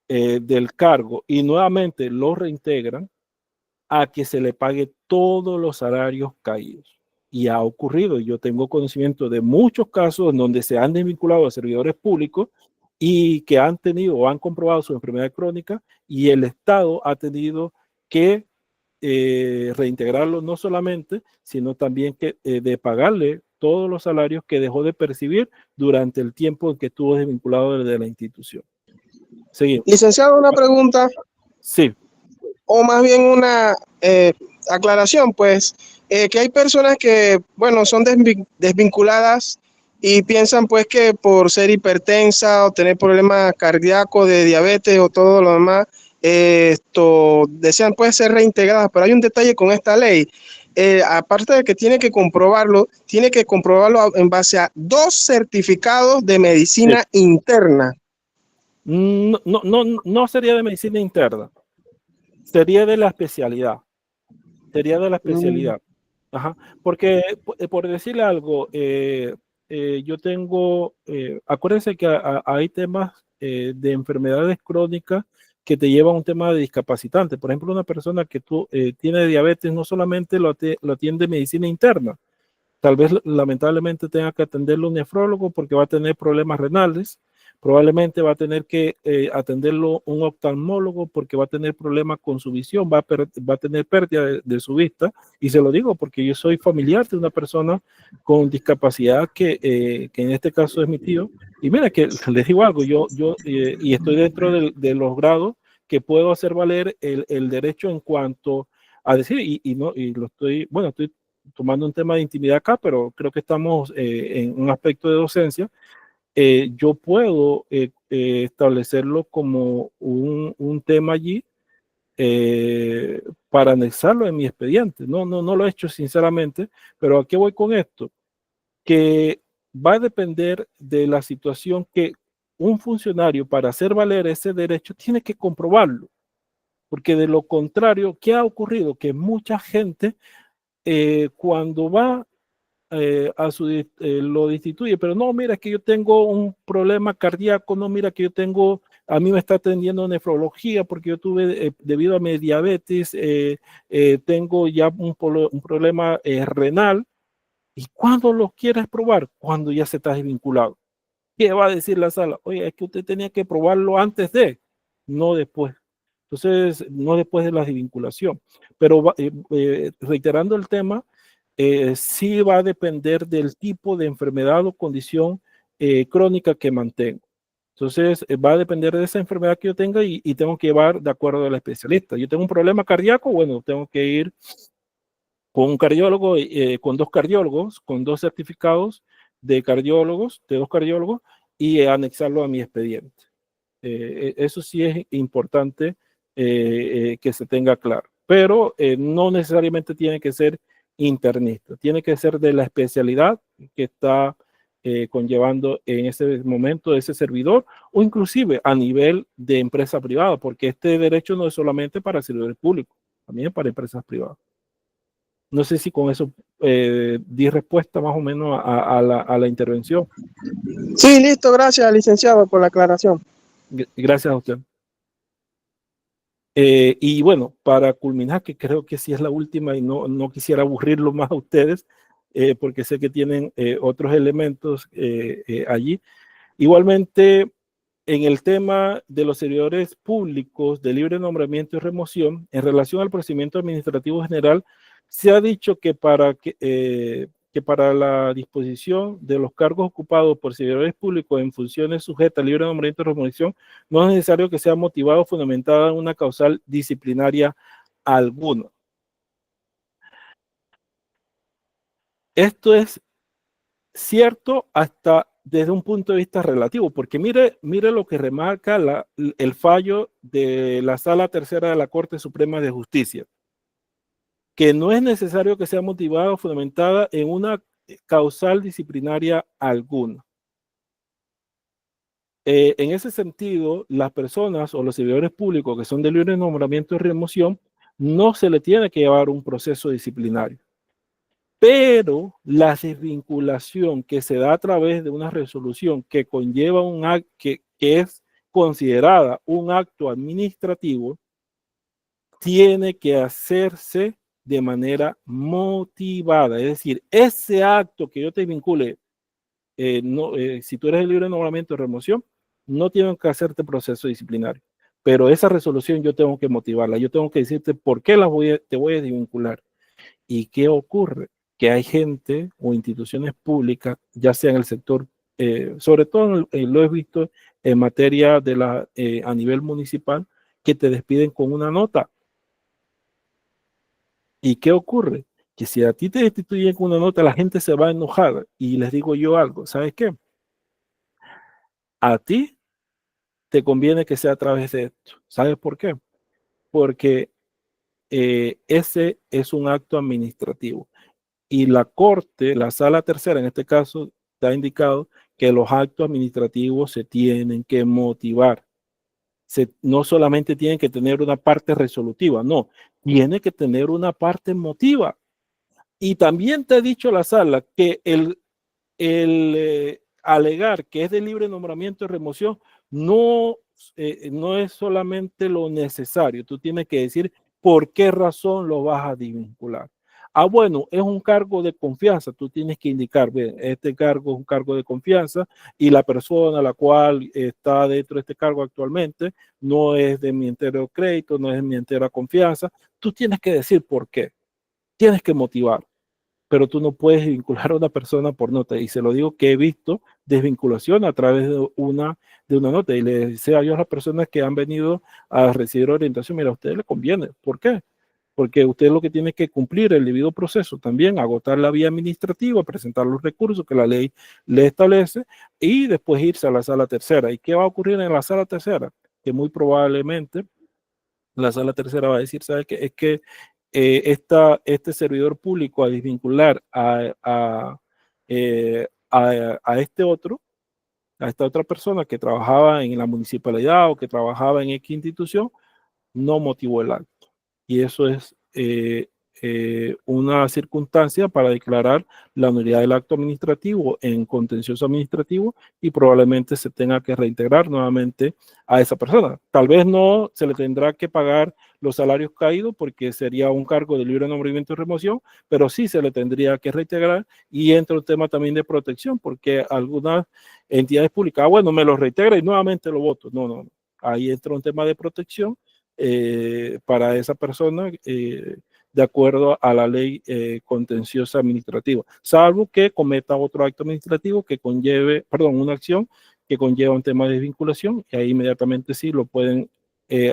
del cargo y nuevamente lo reintegran, a que se le pague todos los salarios caídos. Y ha ocurrido, yo tengo conocimiento de muchos casos en donde se han desvinculado a servidores públicos y que han tenido o han comprobado su enfermedad crónica y el Estado ha tenido que reintegrarlo no solamente, sino también que de pagarle todos los salarios que dejó de percibir durante el tiempo en que estuvo desvinculado de la institución. Seguimos.
Licenciado, una pregunta.
Sí.
O más bien una aclaración, pues, que hay personas que, bueno, son desvinculadas y piensan, pues, que por ser hipertensa o tener problemas cardíacos, de diabetes o todo lo demás, desean, pues, ser reintegradas. Pero hay un detalle con esta ley. Aparte de que tiene que comprobarlo en base a 2 certificados de medicina interna.
No sería de medicina interna. Sería de la especialidad. Ajá. Porque, por decirle algo, yo tengo, acuérdense que hay temas de enfermedades crónicas que te llevan a un tema de discapacitante. Por ejemplo, una persona que tiene diabetes no solamente lo atiende medicina interna, tal vez lamentablemente tenga que atenderlo un nefrólogo porque va a tener problemas renales. Probablemente va a tener que atenderlo un oftalmólogo porque va a tener problemas con su visión, va a tener pérdida de su vista. Y se lo digo porque yo soy familiar de una persona con discapacidad que en este caso es mi tío. Y mira que les digo algo, y estoy dentro de los grados que puedo hacer valer el derecho en cuanto a decir, estoy tomando un tema de intimidad acá, pero creo que estamos en un aspecto de docencia. Yo puedo establecerlo como un tema allí para anexarlo en mi expediente. No lo he hecho sinceramente, pero ¿a qué voy con esto? Que va a depender de la situación que un funcionario para hacer valer ese derecho tiene que comprobarlo, porque de lo contrario, ¿qué ha ocurrido? Que mucha gente cuando va lo destituye, pero no, mira que yo tengo un problema cardíaco, no, mira que a mí me está atendiendo nefrología porque yo tuve, debido a mi diabetes, tengo ya un problema renal. ¿Y cuándo lo quieres probar? Cuando ya se está desvinculado. ¿Qué va a decir la sala? Oye, es que usted tenía que probarlo antes no después. Entonces, no después de la desvinculación. Pero reiterando el tema, sí va a depender del tipo de enfermedad o condición crónica que mantengo. Entonces, va a depender de esa enfermedad que yo tenga y tengo que llevar de acuerdo al especialista. Yo tengo un problema cardíaco, bueno, tengo que ir con un cardiólogo, con 2 cardiólogos, con 2 certificados de cardiólogos, de 2 cardiólogos, y anexarlo a mi expediente. Eso sí es importante que se tenga claro. Pero no necesariamente tiene que ser internista, tiene que ser de la especialidad que está conllevando en ese momento ese servidor, o inclusive a nivel de empresa privada, porque este derecho no es solamente para servidores públicos, también para empresas privadas. No sé si con eso di respuesta más o menos a la intervención.
Sí, listo, gracias, licenciado, por la aclaración.
Gracias a usted. Y bueno, para culminar, que creo que sí es la última y no quisiera aburrirlo más a ustedes, porque sé que tienen otros elementos allí. Igualmente, en el tema de los servidores públicos de libre nombramiento y remoción, en relación al procedimiento administrativo general, se ha dicho que para la disposición de los cargos ocupados por servidores públicos en funciones sujetas a libre nombramiento y remoción, no es necesario que sea motivado o fundamentada en una causal disciplinaria alguna. Esto es cierto hasta desde un punto de vista relativo, porque mire lo que remarca el fallo de la Sala Tercera de la Corte Suprema de Justicia, que no es necesario que sea motivada o fundamentada en una causal disciplinaria alguna. En ese sentido, las personas o los servidores públicos que son de libre nombramiento y remoción, no se le tiene que llevar un proceso disciplinario. pero la desvinculación que se da a través de una resolución que conlleva un acto que es considerada un acto administrativo, tiene que hacerse de manera motivada. Es decir, ese acto que yo te vincule, si tú eres el libre de nombramiento de remoción, no tienen que hacerte proceso disciplinario. Pero esa resolución yo tengo que motivarla. Yo tengo que decirte por qué te voy a desvincular. ¿Y qué ocurre? Que hay gente o instituciones públicas, ya sea en el sector, sobre todo lo he visto en materia a nivel municipal, que te despiden con una nota. ¿Y qué ocurre? Que si a ti te destituyen con una nota, la gente se va a enojar. Y les digo yo algo, ¿sabes qué? A ti te conviene que sea a través de esto. ¿Sabes por qué? Porque ese es un acto administrativo. Y la corte, la sala tercera en este caso, te ha indicado que los actos administrativos se tienen que motivar. No solamente tienen que tener una parte resolutiva, no, tiene que tener una parte emotiva. Y también te ha dicho la sala que el alegar que es de libre nombramiento y remoción no es solamente lo necesario. Tú tienes que decir por qué razón lo vas a desvincular. Bueno, es un cargo de confianza. Tú tienes que indicar, bien, este cargo es un cargo de confianza y la persona a la cual está dentro de este cargo actualmente no es de mi entero crédito, no es de mi entera confianza. Tú tienes que decir por qué. Tienes que motivar, pero tú no puedes vincular a una persona por nota. Y se lo digo que he visto desvinculación a través de una nota. Y le decía yo a las personas que han venido a recibir orientación, mira, a usted le conviene. ¿Por qué? Porque usted lo que tiene que cumplir el debido proceso también, agotar la vía administrativa, presentar los recursos que la ley le establece y después irse a la sala tercera. ¿Y qué va a ocurrir en la sala tercera? Que muy probablemente la sala tercera va a decir, ¿sabe qué? Es que este servidor público a desvincular a esta otra persona que trabajaba en la municipalidad o que trabajaba en X institución, no motivó el acto. Y eso es una circunstancia para declarar la nulidad del acto administrativo en contencioso administrativo y probablemente se tenga que reintegrar nuevamente a esa persona. Tal vez no se le tendrá que pagar los salarios caídos porque sería un cargo de libre nombramiento y remoción, pero sí se le tendría que reintegrar y entra un tema también de protección porque algunas entidades públicas, bueno, me lo reintegra y nuevamente lo voto. No. Ahí entra un tema de protección para esa persona de acuerdo a la ley contenciosa administrativa, salvo que cometa otro acto administrativo que conlleve, una acción que conlleva un tema de desvinculación y ahí inmediatamente sí lo pueden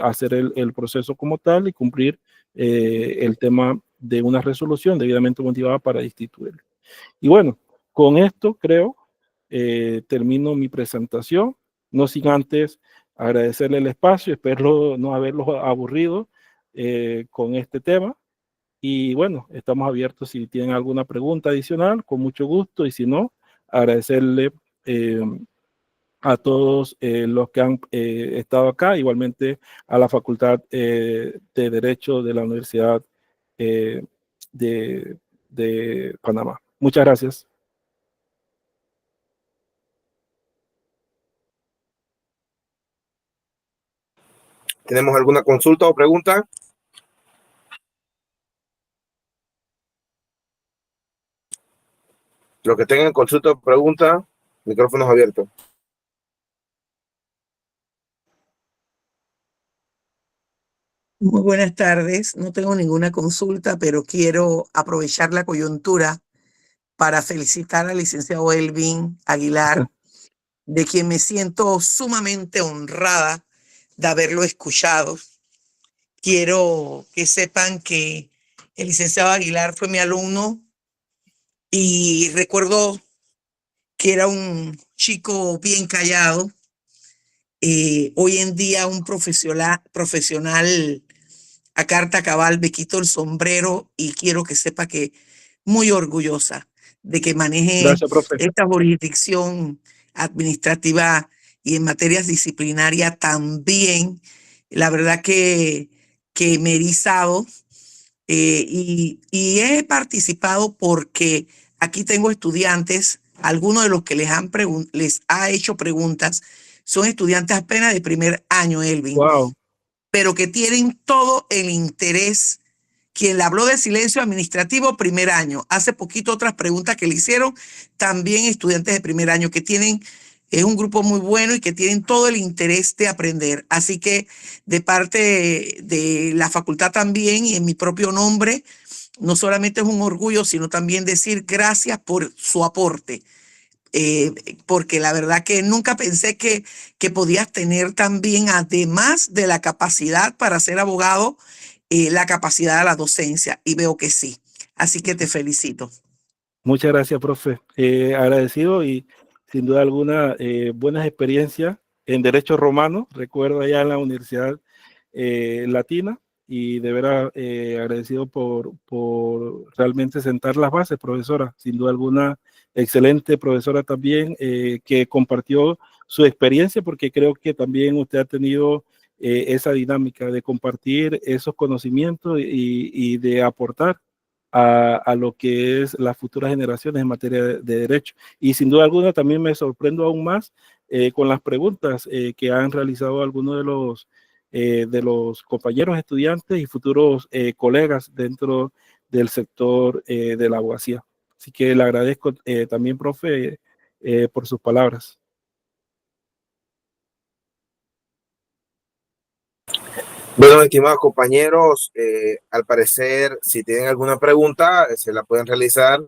hacer el proceso como tal y cumplir el tema de una resolución debidamente motivada para destituirlo. Y bueno, con esto creo termino mi presentación, no sin antes agradecerle el espacio, espero no haberlos aburrido con este tema. Y bueno, estamos abiertos si tienen alguna pregunta adicional, con mucho gusto, y si no, agradecerle a todos los que han estado acá, igualmente a la Facultad de Derecho de la Universidad de Panamá. Muchas gracias.
¿Tenemos alguna consulta o pregunta? Los que tengan consulta o pregunta, micrófonos abiertos.
Muy buenas tardes. No tengo ninguna consulta, pero quiero aprovechar la coyuntura para felicitar al licenciado Elvin Aguilar, de quien me siento sumamente honrada de haberlo escuchado. Quiero que sepan que el licenciado Aguilar fue mi alumno y recuerdo que era un chico bien callado. Hoy en día un profesional a carta cabal, me quito el sombrero y quiero que sepa que muy orgullosa de que maneje
Gracias, profe.
esta jurisdicción administrativa y en materias disciplinarias también. La verdad que me he erizado y he participado porque aquí tengo estudiantes, algunos de los que les ha hecho preguntas son estudiantes apenas de primer año, Elvin,
Wow.
pero que tienen todo el interés. Quien le habló de silencio administrativo, primer año. Hace poquito otras preguntas que le hicieron, también estudiantes de primer año que tienen, es un grupo muy bueno y que tienen todo el interés de aprender. Así que de parte de la facultad también y en mi propio nombre, no solamente es un orgullo, sino también decir gracias por su aporte. Porque la verdad que nunca pensé que podías tener también, además de la capacidad para ser abogado, la capacidad de la docencia, y veo que sí. Así que te felicito.
Muchas gracias, profe. Agradecido y sin duda alguna buenas experiencias en Derecho Romano. Recuerdo allá en la Universidad Latina y de veras agradecido por realmente sentar las bases, profesora. Sin duda alguna, excelente profesora también que compartió su experiencia, porque creo que también usted ha tenido esa dinámica de compartir esos conocimientos y de aportar a lo que es las futuras generaciones en materia de derecho. Y sin duda alguna también me sorprendo aún más con las preguntas que han realizado algunos de los compañeros estudiantes y futuros colegas dentro del sector de la abogacía. Así que le agradezco también, profe, por sus palabras.
Bueno, estimados compañeros, al parecer, si tienen alguna pregunta, se la pueden realizar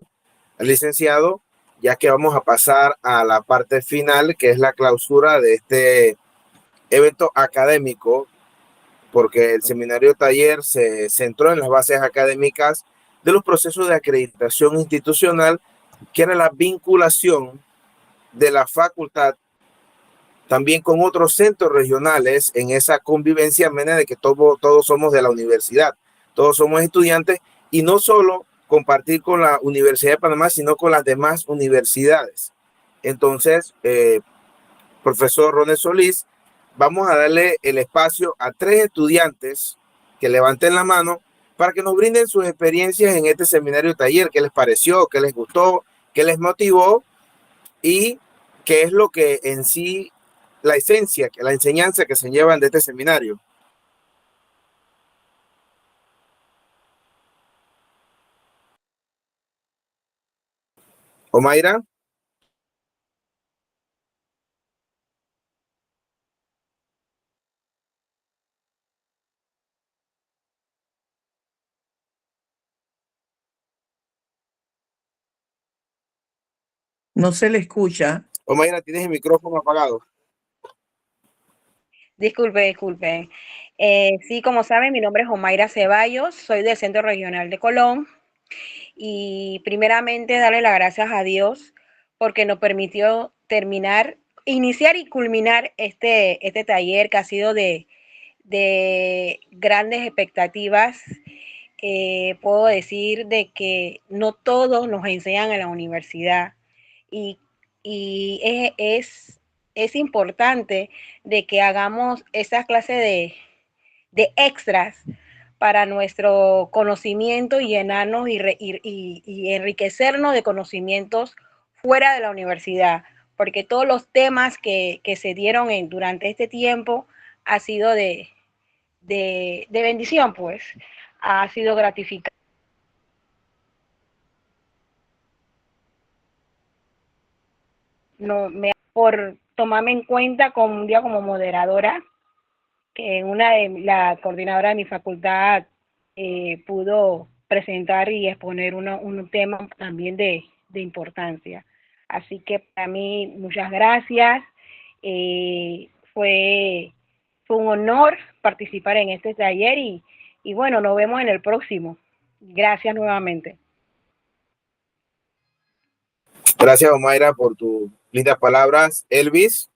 al licenciado, ya que vamos a pasar a la parte final, que es la clausura de este evento académico, porque el seminario taller se centró en las bases académicas de los procesos de acreditación institucional, que era la vinculación de la facultad también con otros centros regionales en esa convivencia, de que todos somos de la universidad, todos somos estudiantes, y no solo compartir con la Universidad de Panamá, sino con las demás universidades. Entonces, profesor Ronel Solís, vamos a darle el espacio a 3 estudiantes que levanten la mano para que nos brinden sus experiencias en este seminario taller, qué les pareció, qué les gustó, qué les motivó y qué es lo que en sí la esencia, la enseñanza que se llevan de este seminario. Omaira.
No se le escucha.
Omaira, tienes el micrófono apagado.
Disculpe. Sí, como saben, mi nombre es Omaira Ceballos, soy del Centro Regional de Colón y primeramente darle las gracias a Dios porque nos permitió iniciar y culminar este taller que ha sido de grandes expectativas. Puedo decir de que no todos nos enseñan en la universidad y es importante de que hagamos esa clase de extras para nuestro conocimiento y llenarnos y enriquecernos de conocimientos fuera de la universidad, porque todos los temas que se dieron durante este tiempo ha sido de bendición, pues, ha sido gratificante. No, por tomarme en cuenta con un día como moderadora, que la coordinadora de mi facultad pudo presentar y exponer un tema también de importancia. Así que para mí, muchas gracias. Fue un honor participar en este taller y bueno, nos vemos en el próximo. Gracias nuevamente.
Gracias, Omaira, por tus lindas palabras. Elvis.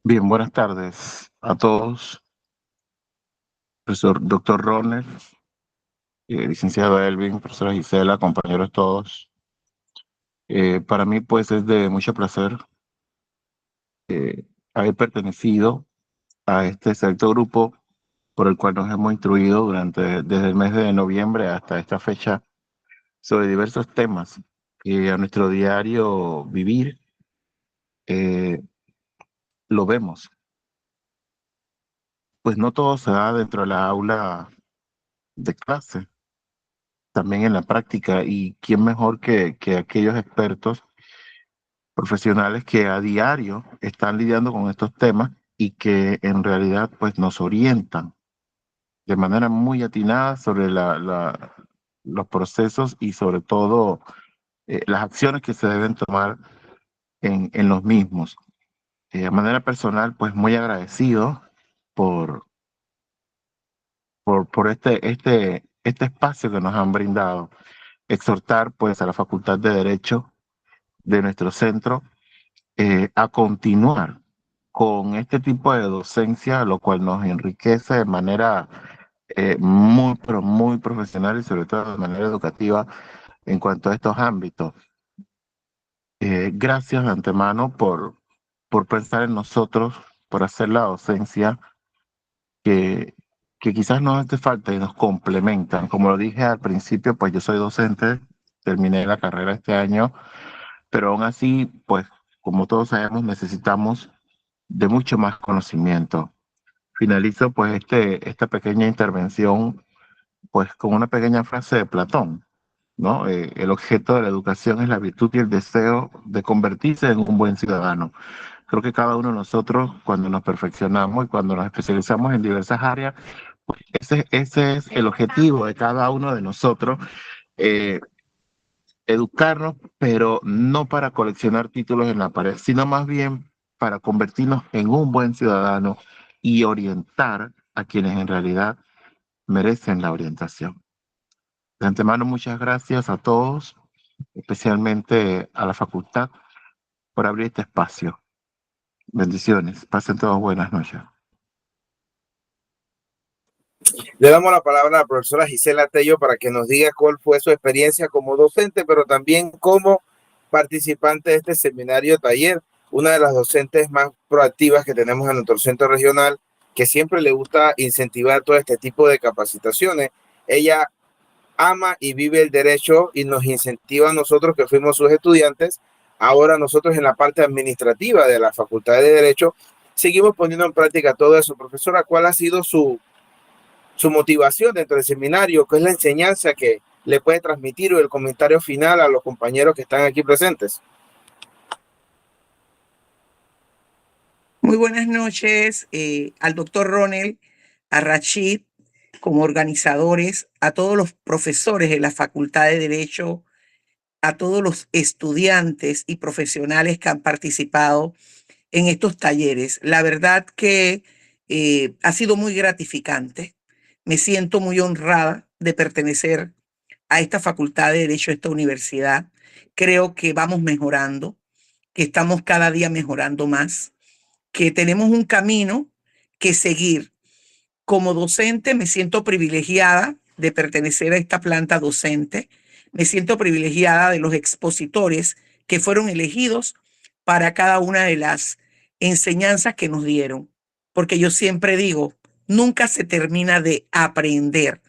Bien, buenas tardes a todos. Profesor Dr. Ronel, licenciado Elvin, profesora Gisela, compañeros todos. Para mí, pues, es de mucho placer haber pertenecido a este selecto grupo por el cual nos hemos instruido desde el mes de noviembre hasta esta fecha sobre diversos temas que a nuestro diario vivir lo vemos. Pues no todo se da dentro de la aula de clase, también en la práctica, y quién mejor que aquellos expertos profesionales que a diario están lidiando con estos temas y que en realidad pues nos orientan de manera muy atinada sobre los procesos y sobre todo las acciones que se deben tomar en los mismos. De manera personal, pues muy agradecido por este espacio que nos han brindado. Exhortar pues a la Facultad de Derecho de nuestro centro a continuar con este tipo de docencia, lo cual nos enriquece de manera muy, pero muy profesional y sobre todo de manera educativa en cuanto a estos ámbitos. Gracias de antemano por pensar en nosotros, por hacer la docencia que quizás nos hace falta y nos complementan. Como lo dije al principio, pues yo soy docente, terminé la carrera este año, pero aún así, pues como todos sabemos, necesitamos de mucho más conocimiento. Finalizo pues esta pequeña intervención pues con una pequeña frase de Platón, ¿no? El objeto de la educación es la virtud y el deseo de convertirse en un buen ciudadano. Creo que cada uno de nosotros, cuando nos perfeccionamos y cuando nos especializamos en diversas áreas, pues ese es el objetivo de cada uno de nosotros, educarnos, pero no para coleccionar títulos en la pared, sino más bien para convertirnos en un buen ciudadano y orientar a quienes en realidad merecen la orientación. De antemano, muchas gracias a todos, especialmente a la facultad, por abrir este espacio. Bendiciones. Pasen todos buenas noches.
Le damos la palabra a la profesora Gisela Tello para que nos diga cuál fue su experiencia como docente, pero también como participante de este seminario taller, una de las docentes más proactivas que tenemos en nuestro centro regional, que siempre le gusta incentivar todo este tipo de capacitaciones. Ella ama y vive el derecho y nos incentiva a nosotros que fuimos sus estudiantes. Ahora nosotros en la parte administrativa de la Facultad de Derecho seguimos poniendo en práctica todo eso. Profesora, ¿cuál ha sido su motivación dentro del seminario? ¿Qué es la enseñanza que le puede transmitir o el comentario final a los compañeros que están aquí presentes?
Muy buenas noches al doctor Ronel, a Rachid, como organizadores, a todos los profesores de la Facultad de Derecho, a todos los estudiantes y profesionales que han participado en estos talleres. La verdad que ha sido muy gratificante. Me siento muy honrada de pertenecer a esta Facultad de Derecho, a esta universidad. Creo que vamos mejorando, que estamos cada día mejorando más, que tenemos un camino que seguir. Como docente me siento privilegiada de pertenecer a esta planta docente. Me siento privilegiada de los expositores que fueron elegidos para cada una de las enseñanzas que nos dieron. Porque yo siempre digo, nunca se termina de aprender.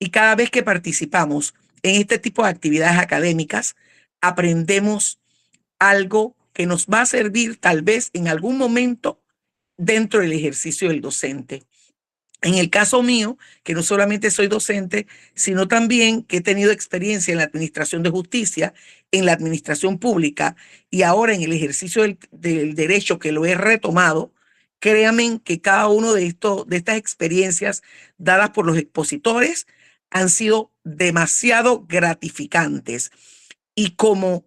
Y cada vez que participamos en este tipo de actividades académicas, aprendemos algo que nos va a servir tal vez en algún momento dentro del ejercicio del docente. En el caso mío, que no solamente soy docente, sino también que he tenido experiencia en la administración de justicia, en la administración pública y ahora en el ejercicio del derecho que lo he retomado, créanme que cada uno de estas experiencias dadas por los expositores han sido demasiado gratificantes. Y como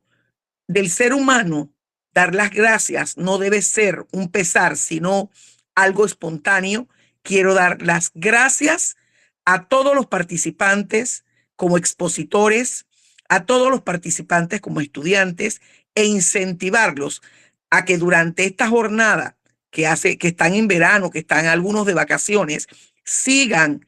del ser humano, dar las gracias no debe ser un pesar, sino algo espontáneo. Quiero dar las gracias a todos los participantes como expositores, a todos los participantes como estudiantes e incentivarlos a que durante esta jornada que están en verano, que están algunos de vacaciones, sigan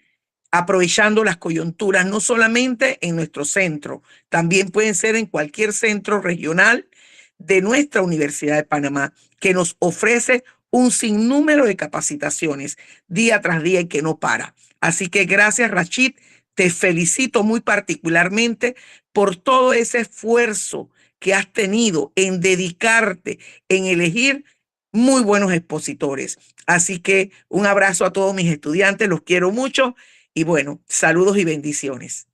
aprovechando las coyunturas, no solamente en nuestro centro, también pueden ser en cualquier centro regional de nuestra Universidad de Panamá, que nos ofrece un sinnúmero de capacitaciones día tras día y que no para. Así que gracias, Rachid. Te felicito muy particularmente por todo ese esfuerzo que has tenido en dedicarte, en elegir muy buenos expositores. Así que un abrazo a todos mis estudiantes, los quiero mucho y bueno, saludos y bendiciones.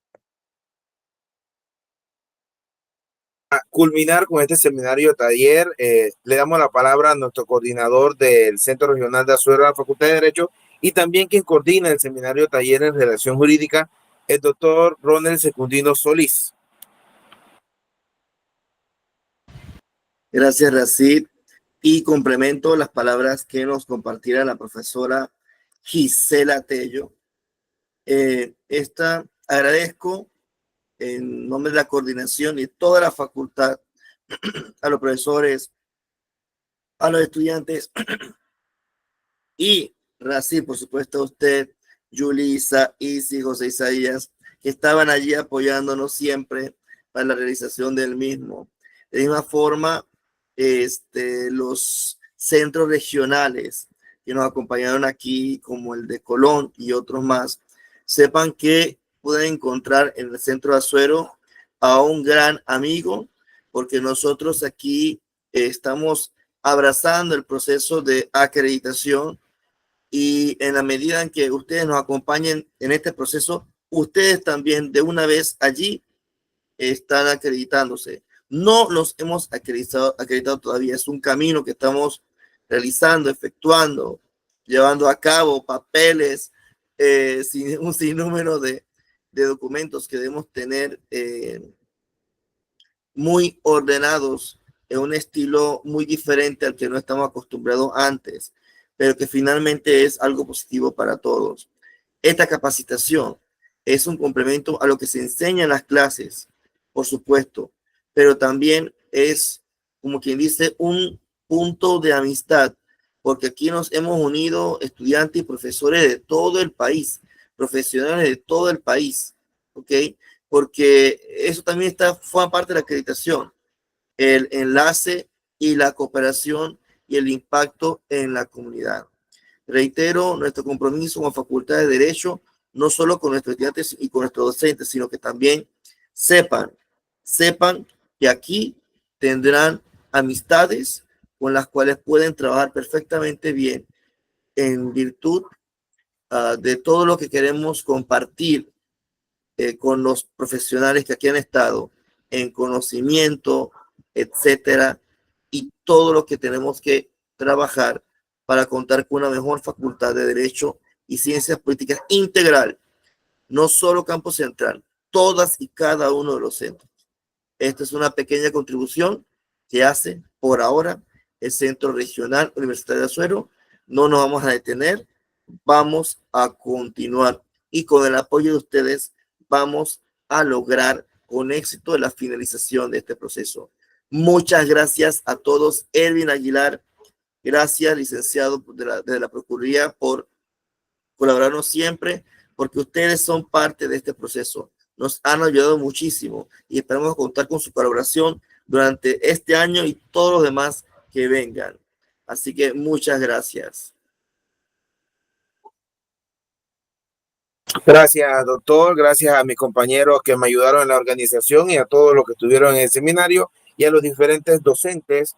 A culminar con este seminario taller, le damos la palabra a nuestro coordinador del Centro Regional de Azuero de la Facultad de Derecho y también quien coordina el seminario taller en Relación Jurídica, el doctor Ronald Secundino Solís.
Gracias, Racid. Y complemento las palabras que nos compartiera la profesora Gisela Tello. Agradezco en nombre de la coordinación y toda la facultad a los profesores, a los estudiantes y Racid, por supuesto, a usted, Yulisa, Isi, José Isaías, que estaban allí apoyándonos siempre para la realización del mismo. De misma forma, los centros regionales que nos acompañaron aquí, como el de Colón y otros más, sepan que pueden encontrar en el Centro de Azuero a un gran amigo, porque nosotros aquí estamos abrazando el proceso de acreditación y en la medida en que ustedes nos acompañen en este proceso, ustedes también de una vez allí están acreditándose. No los hemos acreditado todavía, es un camino que estamos realizando, efectuando, llevando a cabo papeles, un sinnúmero de documentos que debemos tener muy ordenados en un estilo muy diferente al que no estamos acostumbrados antes, pero que finalmente es algo positivo para todos. Esta capacitación es un complemento a lo que se enseña en las clases, por supuesto, pero también es, como quien dice, un punto de amistad, porque aquí nos hemos unido estudiantes y profesores de todo el país, profesionales de todo el país, ¿ok? Porque eso también forma parte de la acreditación, el enlace y la cooperación y el impacto en la comunidad. Reitero nuestro compromiso como Facultad de Derecho, no solo con nuestros estudiantes y con nuestros docentes, sino que también sepan que aquí tendrán amistades con las cuales pueden trabajar perfectamente bien en virtud de todo lo que queremos compartir con los profesionales que aquí han estado en conocimiento, etcétera, y todo lo que tenemos que trabajar para contar con una mejor facultad de Derecho y Ciencias Políticas integral, no solo Campo Central, todas y cada uno de los centros. Esta es una pequeña contribución que hace por ahora el Centro Regional Universitario de Azuero. No nos vamos a detener, vamos a continuar y con el apoyo de ustedes vamos a lograr con éxito la finalización de este proceso. Muchas gracias a todos. Elvin Aguilar, gracias, licenciado de la Procuraduría, por colaborarnos siempre, porque ustedes son parte de este proceso. Nos han ayudado muchísimo y esperamos contar con su colaboración durante este año y todos los demás que vengan. Así que muchas gracias.
Gracias, doctor. Gracias a mis compañeros que me ayudaron en la organización y a todos los que estuvieron en el seminario y a los diferentes docentes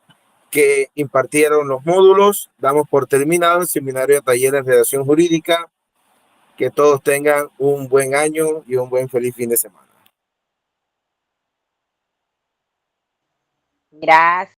que impartieron los módulos. Damos por terminado el seminario de taller en redacción jurídica. Que todos tengan un buen año y un buen feliz fin de semana.
Gracias.